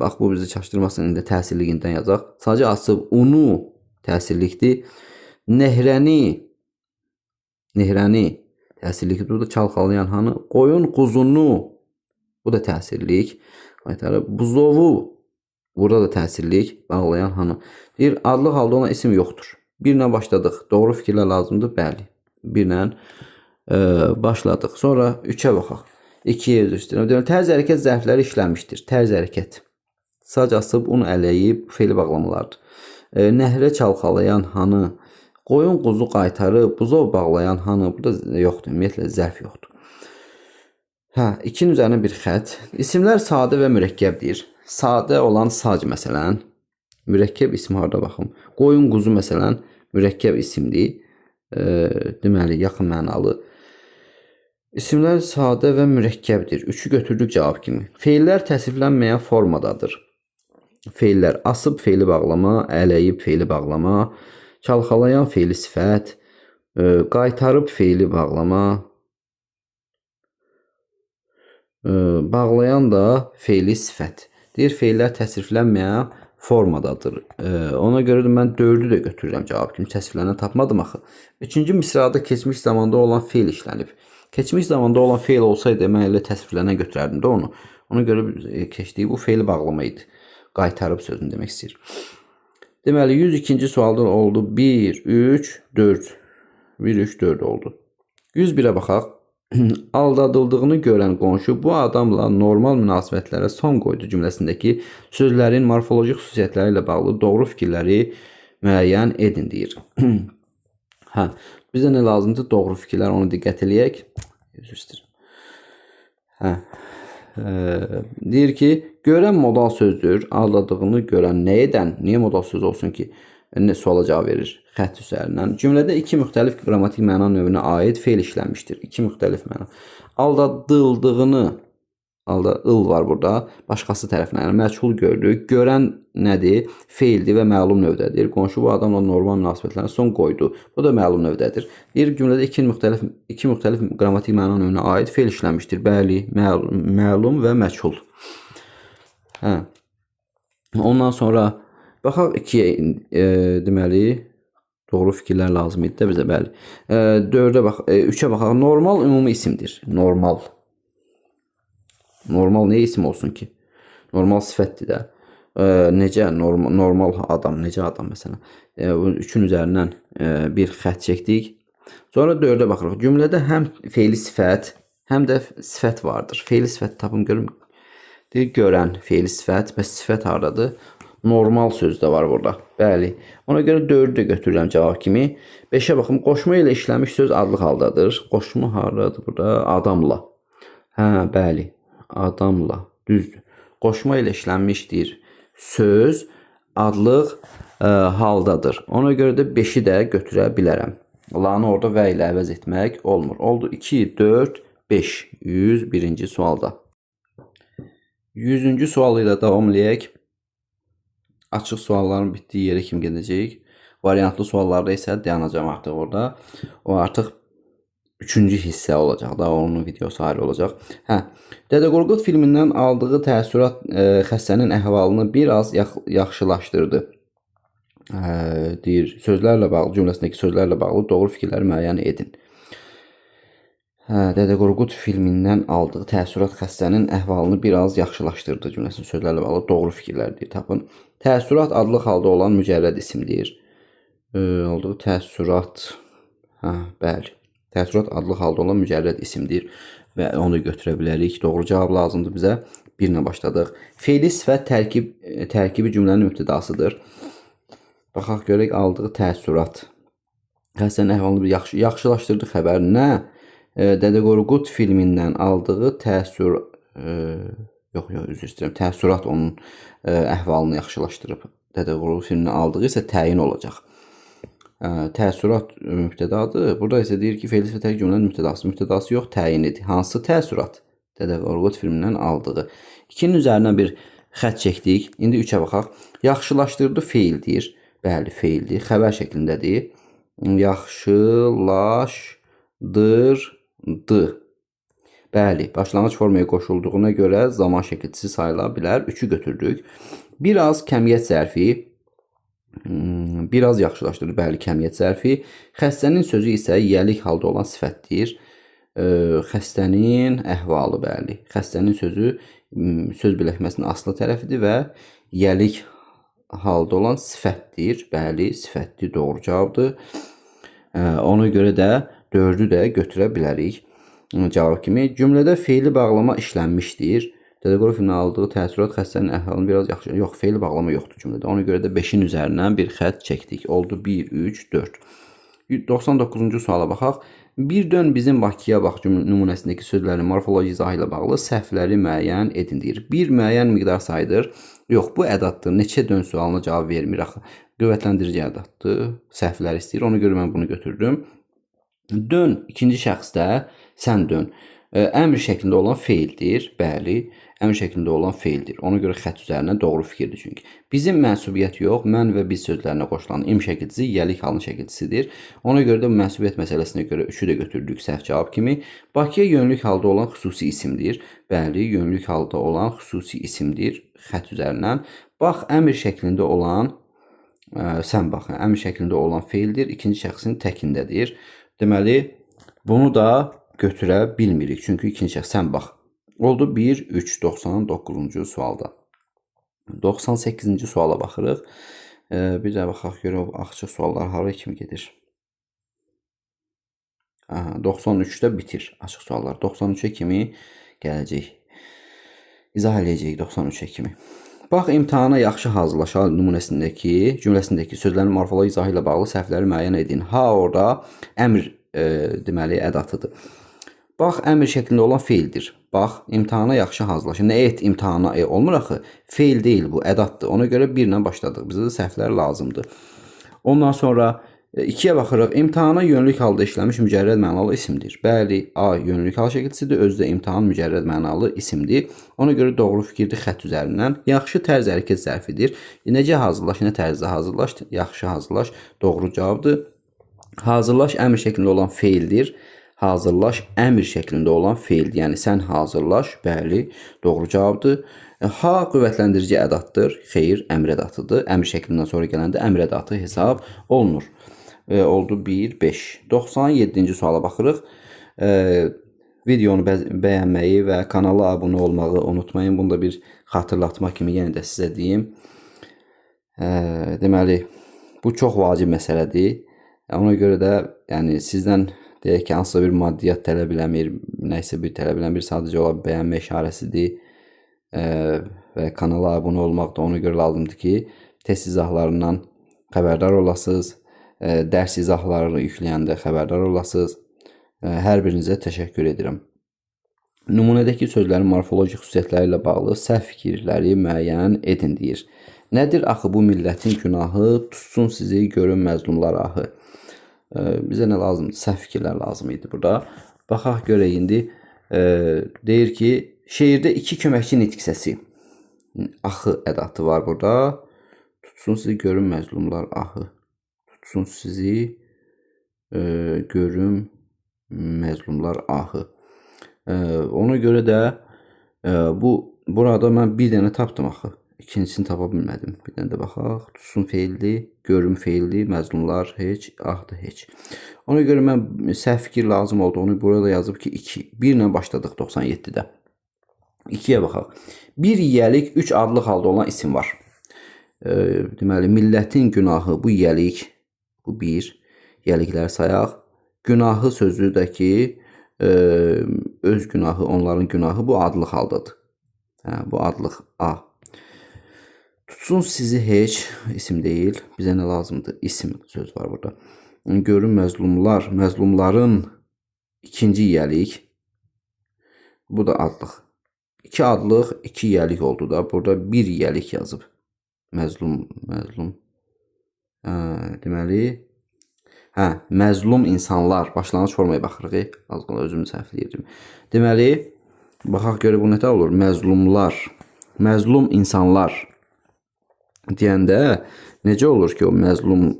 bax bu bizi çaşdırmasın, indi təsirliyindən yazaq. Sacı asıb, unu təsirlikdir. Nehrəni təsirlik, burada çalxalayan hanı, qoyun quzunu, bu da təsirlik. Buzovu, burada da təsirlik, bağlayan hanı. Deyir, adlıq halda olan isim yoxdur. 1 ilə başladıq. Doğru fikirlər lazımdır, bəli. 1 ilə başladıq. Sonra 3'ə baxaq. 2'yə üzr istəyirəm. Tərz hərəkət zərfləri işlənmişdir. Tərz hərəkət. Sac asıb, un ələyib, feili bağlamalardır. Nəhrə çalxalayan hanı, qoyun quzu qaytarıb, buzov bağlayan hanı, bu da yoxdur, ümumiyyətlə zərf yoxdur. 2'nin üzərinə bir xətt. İsimlər sadə və mürəkkəbdir. Sadə olan sac məsələn, mürəkkəb ismi harda baxım. Qoyun quzu məsələn, mürəkkəb isimdir. Deməli, yaxın mənalı. İsimlər sadə və mürəkkəbdir. 3'ü götürdük cavab kimi. Feillər təsriflənməyən formadadır. Feillər asıb feili bağlama, ələyib feili bağlama, çalxalayan feili sifət, qaytarıb feili bağlama, bağlayan da feili sifət. Deyir, feillər təsriflənməyən formadadır. Ona görə də mən 4-ü də götürürəm cavab kimi. Təsvirlənən tapmadım axı. 3-cü misrada keçmiş zamanda olan feil işlənib. Keçmiş zamanda olan feil olsaydı mən elə təsvirlənən götürərdim də onu. Ona görə keçdiyi bu feil bağlama idi. Qaytarıb sözünü demək istəyir. Deməli 102-ci sualda oldu 1 3 4. 1 3 4 oldu. 101-ə baxaq. Aldadıldığını görən qonşu bu adamla normal münasibətlərə son qoydu cümləsindəki sözlərin morfoloji xüsusiyyətləri ilə bağlı doğru fikirləri müəyyən edin deyir. Hə, bizə nə lazımdır? Doğru fikirlər, onu diqqət eləyək. Üzr istəyirəm. Hə. Deyir ki, görən modal sözdür. Aldadığını görən nə edən? Niyə modal söz olsun ki? Suala cavab verir xətt üzərindən. Cümlədə iki müxtəlif qrammatik məna növünə aid feil işlənmişdir. İki müxtəlif məna. Aldadıldığını, ıl var burada, başqası tərəfindən, yəni məchul gördük. Görən nədir? Feildir və məlum növdədir. Qonşu bu adamla normal münasibətlərinə son qoydu. Bu da məlum növdədir. Deyir cümlədə iki müxtəlif qrammatik məna növünə aid feil işlənmişdir. Bəli, məlum və məchul. Hə. Ondan sonra baxaq 2-yə, deməli doğru fikirlər lazım idi də bizə, bəli. 4-ə bax, 3-ə baxaq. Normal ümumi isimdir. Normal. Normal nə isim olsun ki? Normal sifətdir də. Necə normal adam, necə adam məsələn. 3-ün üzərindən bir xətt çəkdik. Sonra 4-ə baxırıq. Cümlədə həm feili sifət, həm də sifət vardır. Feili sifət tapım görüm. Deyir görən feili sifət, bəs sifət hardadır? Normal söz də var burada. Bəli. Ona görə 4-ü də götürürəm cavab kimi. 5-ə baxım. Qoşma ilə işlənmiş söz adlıq haldadır. Qoşma hardadır burada? Adamla. Hə, bəli. Adamla. Düzdür. Qoşma ilə işlənmişdir. Söz adlıq haldadır. Ona görə də 5-i də götürə bilərəm. Lanı orada və ilə əvəz etmək olmur. Oldu 2, 4, 5. 101-ci sualda. 100-cü sual ilə davam eləyək. Açıq sualların bitdiyi yerə kimi gedəcəyik. Variantlı suallarda isə dayanacağım artıq orada. O artıq 3-cü hissə olacaq da, onun videosu ayrı olacaq. Hə, Dədə Qorqud filmindən aldığı təəssürat xəstənin əhvalını biraz yaxşılaşdırdı. Deyir, sözlərlə bağlı, cümləsindəki sözlərlə bağlı doğru fikirləri müəyyən edin. Dədə Qorqud filmindən aldığı təəssürat xəstənin əhvalını biraz yaxşılaşdırdı cümləsinin sözlərlə bağlı doğru fikirlər deyir, tapın. Təəssürat adlıq halda olan mücərrəd isimdir. Olduğu təəssürat, bəli. Təəssürat adlıq halda olan mücərrəd isimdir və onu götürə bilərik. Doğru cavab lazımdır bizə. 1-ilə başladıq. Feili sifət tərkibi cümlənin mübtədasıdır. Baxaq görək aldığı təəssürat. Xəstənin əhvalını yaxşılaşdırdı xəbər nə? Dədə Qorqud filmindən aldığı təəssürat onun əhvalını yaxşılaşdırıb. Dədə Qorqud filmindən aldığı isə təyin olacaq. Təəssürat mübtədadır. Burada isə deyir ki, feil sifət cümlənin mübtədası. Mübtədası yox, təyinidir. Hansı təəssürat? Dədə Qorqud filmindən aldığı. 2-nin üzərindən bir xətt çəkdik. İndi 3-ə baxaq. Yaxşılaşdırdı feildir. Bəli, feildir. Xəbər şəklindədir. Yaxşılaşdırdı. Bəli, başlanğıc formaya qoşulduğuna görə zaman şəkilçisi sayıla bilər. 3-ü götürdük. Biraz kəmiyyət zərfi. Biraz yaxşılaşdırdı. Bəli, kəmiyyət zərfi. Xəstənin sözü isə yiyəlik halda olan sifətdir. Xəstənin əhvalı, bəli. Xəstənin sözü söz birləşməsinin aslı tərəfidir və yiyəlik halda olan sifətdir. Bəli, sifətdir. Doğru cavabdır. Ona görə də 4-ü də götürə bilərik. Cavab kimi. Cümlədə feili bağlama işlənmişdir. Dədə Qorqud filmindən aldığı təəssürat xəstənin əhvalını biraz yaxşı... Yox, feili bağlama yoxdur cümlədə. Ona görə də 5-in üzərindən bir xətt çəkdik. Oldu 1, 3, 4. 99-cu suala baxaq. Bir dön bizim Bakıya bax nümunəsindəki sözlərin morfoloji izahı ilə bağlı səhvləri müəyyən edin deyir. Bir müəyyən miqdar sayıdır. Yox, bu ədaddır. Neçə dön sualına cavab vermir axı. Qüvvətləndirici ədaddır. Səhvlər istəyir. Ona görə mən bunu götürdüm. Dön ikinci şəxsdə sən dön. Əmr şəklində olan feildir. Bəli, əmr şəklində olan feildir. Ona görə xətt üzərindən doğru fikirdir çünki. Bizim mənsubiyyət yox, mən və biz sözlərinə qoşulan im şəkilçisi yəlik halın şəkilçisidir. Ona görə də mənsubiyyət məsələsinə görə 3-ü də götürdük səhv cavab kimi. Bakıya yönlük halda olan xüsusi isimdir. Bəli, yönlük halda olan xüsusi isimdir xətt üzərindən. Bax, əmr şəklində olan sən bax, əmr şəklində olan feildir. İkinci şəxsin təkindədir. Deməli, bunu da götürə bilmirik. Çünki ikinci şəxs sən bax. Oldu 1, 3, 99-cu sualda. 98-ci suala baxırıq. Bir də baxaq görək açıq suallar hara kimi gedir. 93-də bitir açıq suallar. 93-ə kimi gələcək. İzah eləyəcəyik 93-ə kimi. Bax, imtahana yaxşı hazırlaşa cümləsindəki sözlərin morfoloji izahı ilə bağlı səhvləri müəyyən edin. Ha, orada əmr deməli ədatıdır. Bax, əmr şəklində olan feildir. Bax, imtahana yaxşı hazırlaşın. Nə et imtahana olmur axı? Feil deyil bu, ədatdır. Ona görə 1 ilə başladıq. Bizə də səhvlər lazımdır. Ondan sonra 2-yə baxırıq. İmtahana yönlük halda işləmiş mücərrəd mənalı isimdir. Bəli, A yönlük hal şəkilçisidir. Özü də imtahan mücərrəd mənalı isimdir. Ona görə doğru fikirdir xətt üzərindən. Yaxşı tərz hərəkət zərfidir. Necə hazırlaş, nə tərzdə hazırlaş? Yaxşı hazırlaş. Doğru cavabdır. Hazırlaş əmr şəklində olan feildir. Hazırlaş əmr şəklində olan feildir. Yəni sən hazırlaş. Bəli, doğru cavabdır. Ha qüvvətləndirici ədatdır. Xeyr, əmr ədatıdır. Əmr şəklindən sonra gələndə əmr ədatı hesab olunur. Oldu 1, 5. 97-ci suala baxırıq. Videonu bəyənməyi və kanala abunə olmağı unutmayın. Bunu da bir xatırlatma kimi yenə də sizə deyim. Deməli, bu çox vacib məsələdir. Ona görə də yəni sizdən deyək ki, hansısa bir maddiyyat tələb eləmir, nəysə bir tələb eləmir, sadəcə olaraq bəyənmə işarəsidir və kanala abunə olmaq da ona görə lazımdır ki, test izahlarından xəbərdar olasınız, dərs izahlarını yükləyəndə xəbərdar olasınız. Hər birinizə təşəkkür edirəm. Nümunədəki sözlərin morfoloji xüsusiyyətləri ilə bağlı səhv fikirləri müəyyən edin deyir. Nədir axı bu millətin günahı, tutsun sizi görün məzlumlar ahı. Bizə nə lazımdır? Səhv fikirlər lazım idi burada. Baxaq görək indi. Deyir ki, şeirdə 2 köməkçi nitq səsi. Axı ədatı var burada. Tutsun sizi görün məzlumlar ahı. Tutsun sizi görün məzlumlar ahı. Ona görə də burada mən bir dənə tapdım axı. İkincisini tapa bilmədim. Bir dənə də baxaq. Tutsun feilli, görün feilli, məzlumlar heç, ahdır heç. Ona görə mən səhv fikir lazım oldu. Onu burada yazıb ki 2. 1 ilə başladıq 97-də. 2-yə baxaq. Bir yiyəlik 3 adlı halda olan isim var. Deməli, millətin günahı bu yiyəlik. Bu 1. Yiyəlikləri sayaq. Günahı sözü də ki öz günahı, onların günahı bu adlıq haldadır. Bu adlıq A. Tutsun sizi heç, isim deyil. Bizə nə lazımdır? İsim söz var burada. Görün məzlumlar, məzlumların ikinci yiyəlik. Bu da adlıq. 2 adlıq, 2 yiyəlik oldu da. Burada 1 yiyəlik yazıb. Məzlum. Deməli, məzlum insanlar. Başlanğıc formaya baxırıq. Az qala özümü səhvləyirdim. Deməli, baxaq görək bu nətər olur? Məzlumlar, məzlum insanlar deyəndə necə olur ki, o məzlum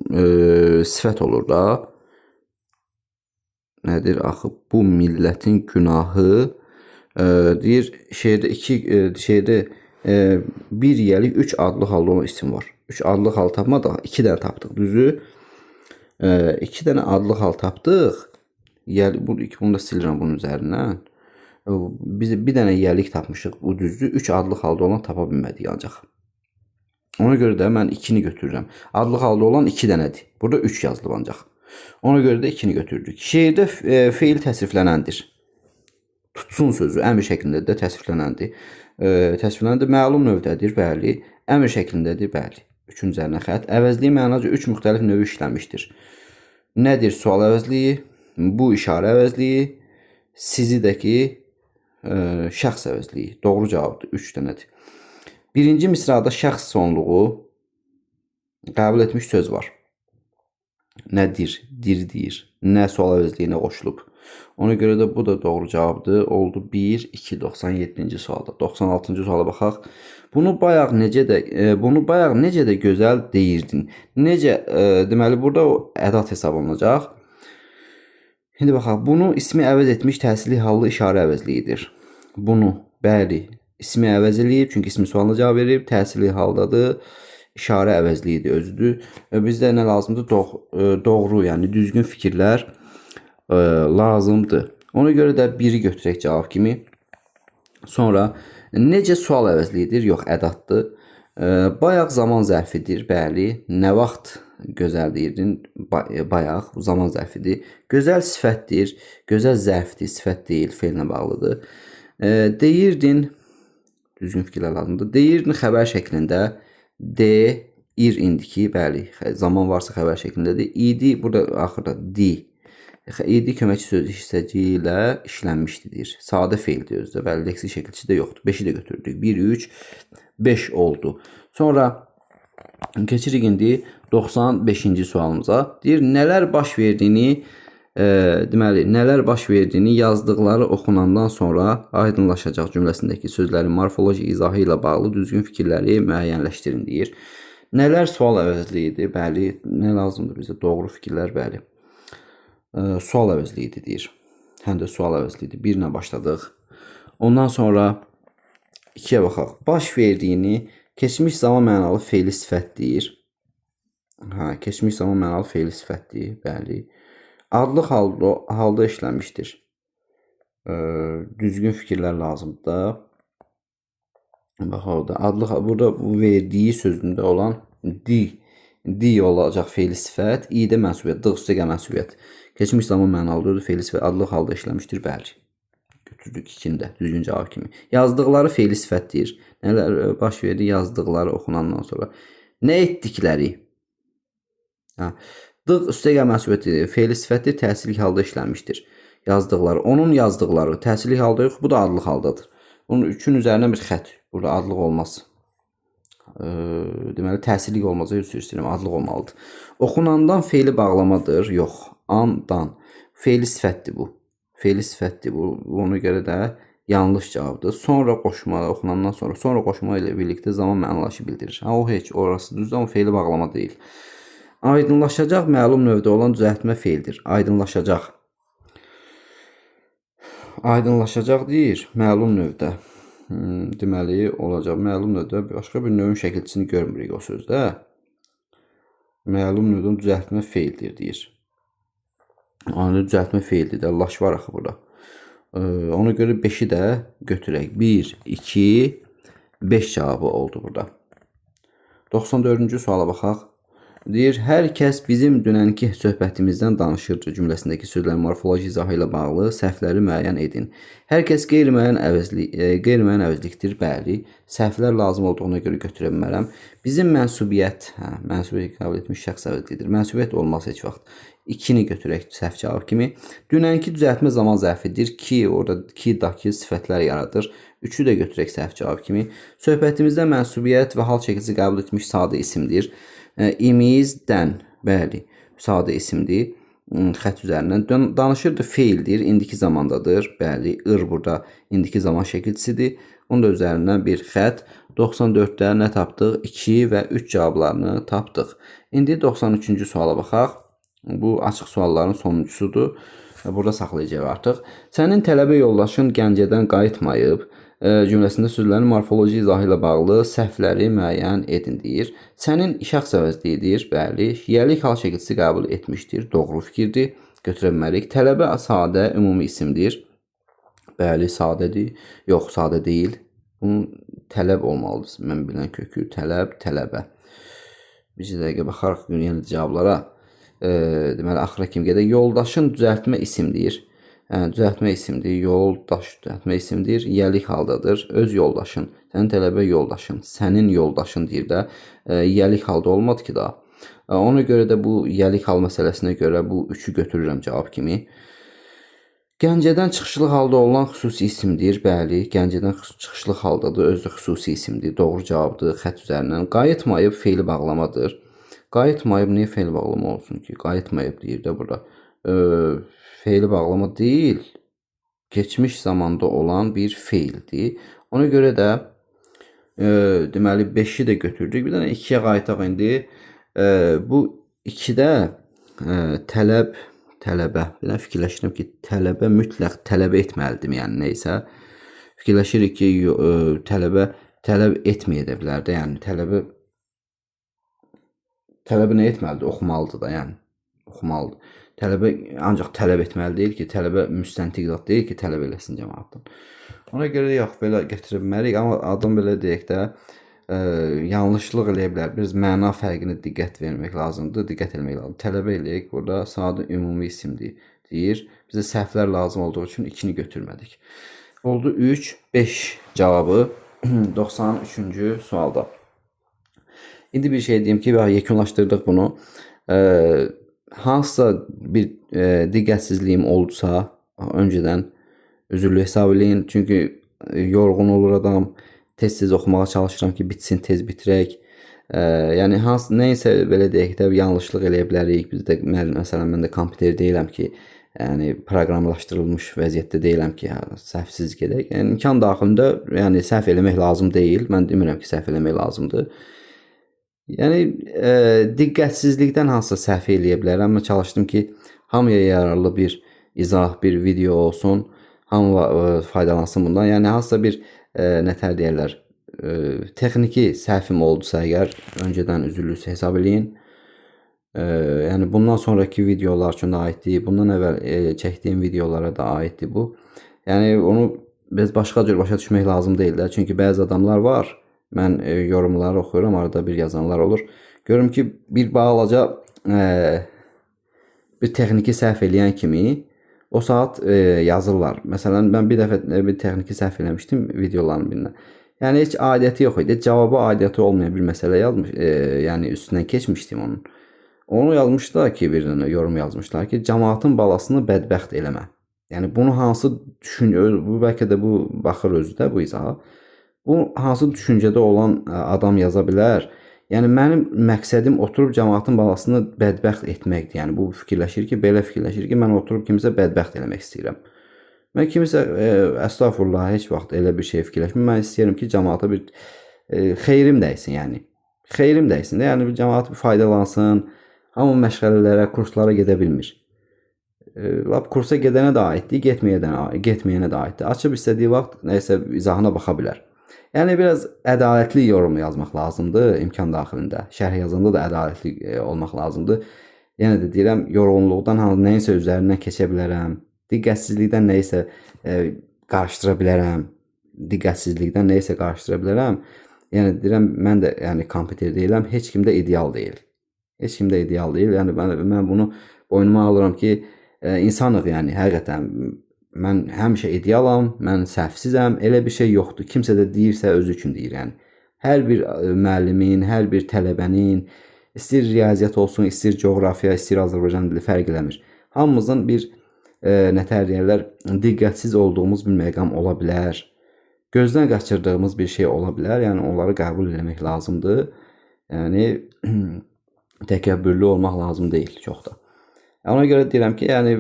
sifət olur da. Nədir axı? Bu millətin günahı deyir, şeirdə 1 yiyəlik 3 adlı halda olan isim var. 3 adlı hal tapmadıq, 2 dənə tapdıq, düzü. 2 dənə adlı hal tapdıq. Bunu da silirəm bunun üzərindən. Biz bir dənə yiyəlik tapmışıq, bu düzdür. 3 adlı halda olan tapa bilmədik ancaq. Ona görə də mən 2-ni götürürəm. Adlı halda olan 2 dənədir. Burada 3 yazılıb ancaq. Ona görə də 2-ni götürdük. Şeirdə feil təsriflənəndir. Tutsun sözü əmr şəklində də təsriflənəndir. Təsriflənəndir, məlum növdədir, bəli. Əmr şəklindədir, bəli. 3-ün üzərinə xətt. Əvəzliyi mənaca 3 müxtəlif növü işlənmişdir. Nədir sual əvəzliyi? Bu işarə əvəzliyi. Sizi də ki, şəxs əvəzliyi. Doğru cavabdır, 3 dənədir. Birinci misrada şəxs sonluğu qəbul etmiş söz var. Nədir? Dir deyir. Nə sual əvəzliyinə qoşulub. Ona görə də bu da doğru cavabdır. Oldu 1, 2, 97-ci sualda. 96-cı suala baxaq. Bunu bayaq necə də gözəl deyirdin. Necə, deməli burada o ədat hesab olunacaq. Şimdi baxaq, bunu ismi əvəz etmiş təsirli hallı işarə əvəzliyidir. Bunu, bəli, ismi əvəz eləyib, çünki ismi sualına cavab verib, təsirli haldadır, işarə əvəzliyidir, özüdür. Bizdə nə lazımdır? Doğru, yəni düzgün fikirlər lazımdır. Ona görə də 1-i götürək cavab kimi. Sonra necə sual əvəzliyidir? Yox, ədatdır. Bayaq zaman zərfidir, bəli. Nə vaxt gözəl deyirdin? Bayaq zaman zərfidir. Gözəl sifətdir. Gözəl zərfdir, sifət deyil, fe'llə bağlıdır. Deyirdin, düzgün fikirlər lazımdır. Deyirdin xəbər şəklində. Ir indiki, bəli. Zaman varsa xəbər şəklindədir. İdi, burada axırda di. İdi köməkçi söz hissəci ilə işlənmişdir. Sadə feildir özdə. Bəli, leksik şəkilçi də yoxdur. 5-i də götürdük. 1, 3, 5 oldu. Sonra keçirik indi 95-ci sualımıza. Deyir, nələr baş verdiyini nələr baş verdiyini yazdıqları oxunandan sonra aydınlaşacaq cümləsindəki sözlərin morfoloji izahı ilə bağlı düzgün fikirləri müəyyənləşdirin deyir. Nələr sual əvəzliyidir? Bəli, nə lazımdır bizə? Doğru fikirlər, bəli. Sual əvəzliyidir deyir. Həm də sual əvəzliyidir. 1 ilə başladıq. Ondan sonra 2-yə baxaq. Baş verdiyini keçmiş zaman mənalı fe'li sifət deyir. Keçmiş zaman mənalı fe'li sifətdir. Bəli. Adlıq halda işlənmişdir. Düzgün fikirlər lazımdır da. Baxaq da. Adlıq burada verdiyi sözündə olan di olacaq fe'li sifət. İdə mənsubiyyət. Dığ üstəgə mənsubiyyət. Keçmiş zaman mənalıdır. Fe'li sifət adlıq halda işləmişdir. Bəli. Götürdük 2-də. Düzgün cavab kimi. Yazdıqları fe'li sifətdir. Nələr baş verdi? Yazdıqları oxunandan sonra. Nə etdikləri? Dığ üstəgə mənsubiyyətidir. Fe'li sifətdir. Təsirli halda işlənmişdir. Yazdıqları. Onun yazdıqları. Təsirli halda yox. Bu da adlıq haldadır. Bunun 3-ün üzərinə bir xət. Burada adlıq olmaz. Deməli, təsirlik olmaz. Üzr istəyirəm. Adlıq olmalıdır. Oxunandan fe'li bağlamadır. Yox. Andan. Fe'li sifətdir bu. Fe'li sifətdir bu. Ona görə də yanlış cavabdır. Sonra qoşma, oxunandan sonra qoşma ilə birlikdə zaman mənalışı bildirir. O heç orası düzdür, amma fe'li bağlama deyil. Aydınlaşacaq məlum növdə olan düzəltmə fe'ldir. Aydınlaşacaq. Aydınlaşacaq deyir, məlum növdə. Deməli, olacaq. Məlum növdə başqa bir növün şəkilçisini görmürük o sözdə. Məlum növdən düzəltmə fe'ldir deyir. Ani düzəltmə fe'ldir də. Laş var axı burada. Ona görə 5-i də götürək. 1, 2, 5 cavabı oldu burada. 94-cü suala baxaq. Deyir, hər kəs bizim dünənki söhbətimizdən danışırdı cümləsindəki sözlərin morfoloji izahı ilə bağlı səhvləri müəyyən edin. Hər kəs qeyri-müəyyən əvəzlikdir, bəli. Səhvlər lazım olduğuna görə götürə bilmərəm. Bizim mənsubiyyət, mənsubiyyət qəbul etmiş şəxs əvəzliyidir. Mənsubiyyət olmaz heç vaxt. 2-ni götürək səhv cavab kimi. Dünənki düzəltmə zaman zərfidir ki, orada ki-daki sifətlər yaradır. 3-ü də götürək səhv cavab kimi. Söhbətimizdə mənsubiyyət və hal şəkilçisi qəbul etmiş sadə isimdir. İmizdən, bəli, sadə isimdir. Xət üzərindən danışırdı, feildir, indiki zamandadır. Bəli, burada indiki zaman şəkilçisidir. Onun da üzərindən bir xət. 94-də nə tapdıq? 2 və 3 cavablarını tapdıq. İndi 93-cü suala baxaq. Bu açıq sualların sonuncusudur. Burada saxlayacaq artıq. Sənin tələbə yoldaşın Gəncədən qayıtmayıb. Cümləsində sözlərin morfoloji izahı ilə bağlı səhvləri müəyyən edin deyir. Sənin şəxs əvəzliyidir, bəli. Yiyəlik hal şəkilçisi qəbul etmişdir, doğru fikirdir. Götürə bilmərik. Tələbə sadə ümumi isimdir. Bəli, sadədir. Yox, sadə deyil. Bunun tələb olmalıdır. Mən bilən kökü tələb, tələbə. Bir dəqiqə baxarıq yenə cavablara. Deməli, axıra kimi gedək. Yoldaşın düzəltmə isimdir. Düzəltmə isimdir, yoldaş düzəltmə isimdir, yiyəlik haldadır, öz yoldaşın, sənin tələbə yoldaşın, sənin yoldaşın deyir də, yiyəlik halda olmadı ki da. Ona görə də bu yiyəlik hal məsələsinə görə bu 3-ü götürürəm cavab kimi. Gəncədən çıxışlı halda olan xüsusi isimdir, bəli, Gəncədən çıxışlı haldadır, özü xüsusi isimdir, doğru cavabdır, xət üzərindən. Qayıtmayıb fe'li bağlamadır. Qayıtmayıb niyə fe'li bağlama olsun ki? Qayıtmayıb deyir də burada. e, feili bağlama deyil, keçmiş zamanda olan bir feildir. Ona görə də deməli 5-i də götürdük. Bir dənə 2-yə qayıtaq indi. Bu 2-də tələbə, bir dənə fikirləşirəm ki, tələbə mütləq tələb etməlidir, yəni nəysə. Fikirləşirik ki, tələbə tələb etməyə də bilər də, yəni tələbə nə etməlidir? Oxumalıdır da, yəni oxumalıdır. Tələbə ancaq tələb etməli deyil ki, tələbə müstəntiq zat deyil ki, tələb eləsin cəmaatdan. Ona görə yox, belə gətirə bilmərik, amma adam belə deyək də yanlışlıq eləyə bilər. Biz məna fərqinə diqqət vermək lazımdır, diqqət etmək lazımdır. Tələbə eləyək, burada sadə ümumi isimdir deyir. Bizə səhvlər lazım olduğu üçün 2-ni götürmədik. Oldu 3, 5 cavabı 93-cü sualda. İndi bir şey deyim ki, yekunlaşdırdıq bunu. Hansısa bir diqqətsizliyim oldusa, öncədən üzürlü hesab eləyin. Çünki yorğun olur adam. Tez-tez oxumağa çalışıram ki, bitsin, tez bitirək. Yəni nəysə belə deyək də yanlışlıq eləyə bilərik. Biz də məsələn mən də kompüter deyiləm ki, yəni proqramlaşdırılmış vəziyyətdə deyiləm ki, səhvsiz gedək. Yəni imkan daxilində yəni səhv eləmək lazım deyil. Mən demirəm ki, səhv eləmək lazımdır. Yəni diqqətsizlikdən hansısa səhv eləyə bilərəm. Amma çalışdım ki, hamıya yararlı bir izah, bir video olsun. Hamı faydalansın bundan. Yəni hansısa bir nətər deyirlər, texniki səhvim oldusa əgər öncədən üzürlüsü hesab eləyin. Yəni bundan sonraki videolar üçün də aiddir. Bundan əvvəl çəkdiyim videolara da aiddir bu. Yəni onu biz başqa cür başa düşmək lazım deyil də. Çünki bəzi adamlar var. Mən yorumları oxuyuram, arada bir yazanlar olur. Görürüm ki, bir balaca bir texniki səhv eləyən kimi o saat yazırlar. Məsələn, mən bir dəfə bir texniki səhv eləmişdim videoların birindən. Yəni heç aidiyyəti yox idi. Cavabı aidiyyəti olmayan bir məsələ yazmış, yəni üstündən keçmişdim onun. Onu yazmışlar ki, bir dənə yorum yazmışlar ki, cəmaatın balasını bədbəxt eləmə. Yəni bunu hansı bu bəlkə də bu baxır özü də bu izaha. Bu hansı düşüncədə olan adam yaza bilər? Yəni mənim məqsədim oturub cəmaatın balasını bədbəxt etməkdir. Yəni bu fikirləşir ki, belə fikirləşir ki, mən oturub kimisə bədbəxt eləmək istəyirəm. Mən kimisə əstəğfurullah heç vaxt elə bir şey fikirləşmir. Mən istəyirəm ki, cəmaata bir xeyrim dəysin, yəni. Xeyrim dəysin də, yəni bir cəmaat bir faydalansın. Hamı məşğələlərə, kurslara gedə bilmir. Lap kursa gedənə də aiddir, getməyənə də aiddir. Açıb istədiyi vaxt nəsə izahına baxa bilər. Yəni biraz ədalətli yorum yazmaq lazımdır imkan daxilində. Şərh yazanda da ədalətli olmaq lazımdır. Yenə də deyirəm, yorğunluqdan nəyinsə üzərindən keçə bilərəm. Diqqətsizlikdən nəyinsə qarışdıra bilərəm. Yəni deyirəm, mən də yəni kompüter deyiləm, heç kim də ideal deyil. Yəni mən bunu boynuma alıram ki, insanıq yəni həqiqətən. Mən həmişə idealam, mən səhvsizəm, elə bir şey yoxdur. Kimsə də deyirsə özü üçün deyir, yəni. Hər bir müəllimin, hər bir tələbənin, istir riyaziyyat olsun, istir coğrafiya, istir Azərbaycan dili fərq eləmir. Hamımızın bir nətər deyirlər, diqqətsiz olduğumuz bir məqam ola bilər. Gözdən qaçırdığımız bir şey ola bilər. Yəni onları qəbul etmək lazımdır. Yəni təkəbbürlü olmaq lazım deyil çox da. Ona görə deyirəm ki, yəni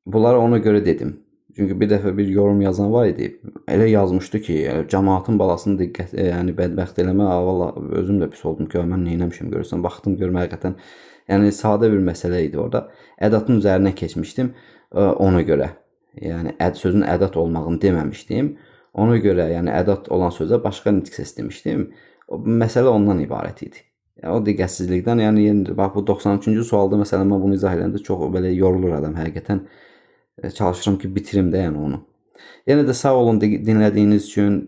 bunları ona görə dedim. Çünki bir dəfə bir yorum yazan var idi. Elə yazmışdı ki, cəmaatın balasını yəni bədbəxt eləmə. Vallahi özüm də pis oldum ki, mən nə etmişəm görürsən. Baxdım görmə həqiqətən. Yəni sadə bir məsələ idi orada. Ədatın üzərindən keçmişdim ona görə. Yəni sözün ədat olmağını deməmişdim. Ona görə, yəni ədat olan sözə başqa nitq səs demişdim. Məsələ ondan ibarət idi. Yəni, o diqqətsizlikdən, yəni bax bu 93-cü sualda məsələn mən bunu izah edəndə çox belə yorulur adam həqiqətən. Çalışıram ki, bitirim də yəni onu. Yenə də sağ olun dinlədiyiniz üçün,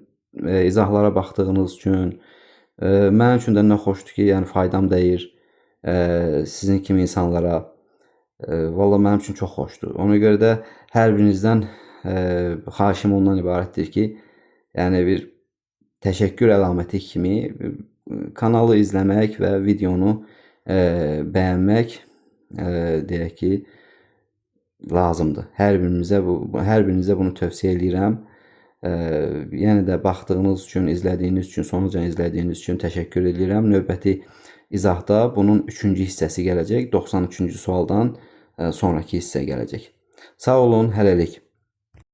izahlara baxdığınız üçün. Mənim üçün də nə xoşdur ki, yəni faydam dəyir sizin kimi insanlara. Vallahi mənim üçün çox xoşdur. Ona görə də hər birinizdən xahişim ondan ibarətdir ki, yəni bir təşəkkür əlaməti kimi kanalı izləmək və videonu bəyənmək deyək ki, lazımdır. Hər birinizə bunu tövsiyə edirəm. Yəni də baxdığınız üçün, izlədiyiniz üçün, sonucan izlədiyiniz üçün təşəkkür edirəm. Növbəti izahda bunun 3-cü hissəsi gələcək. 93-cü sualdan sonraki hissə gələcək. Sağ olun, hələlik.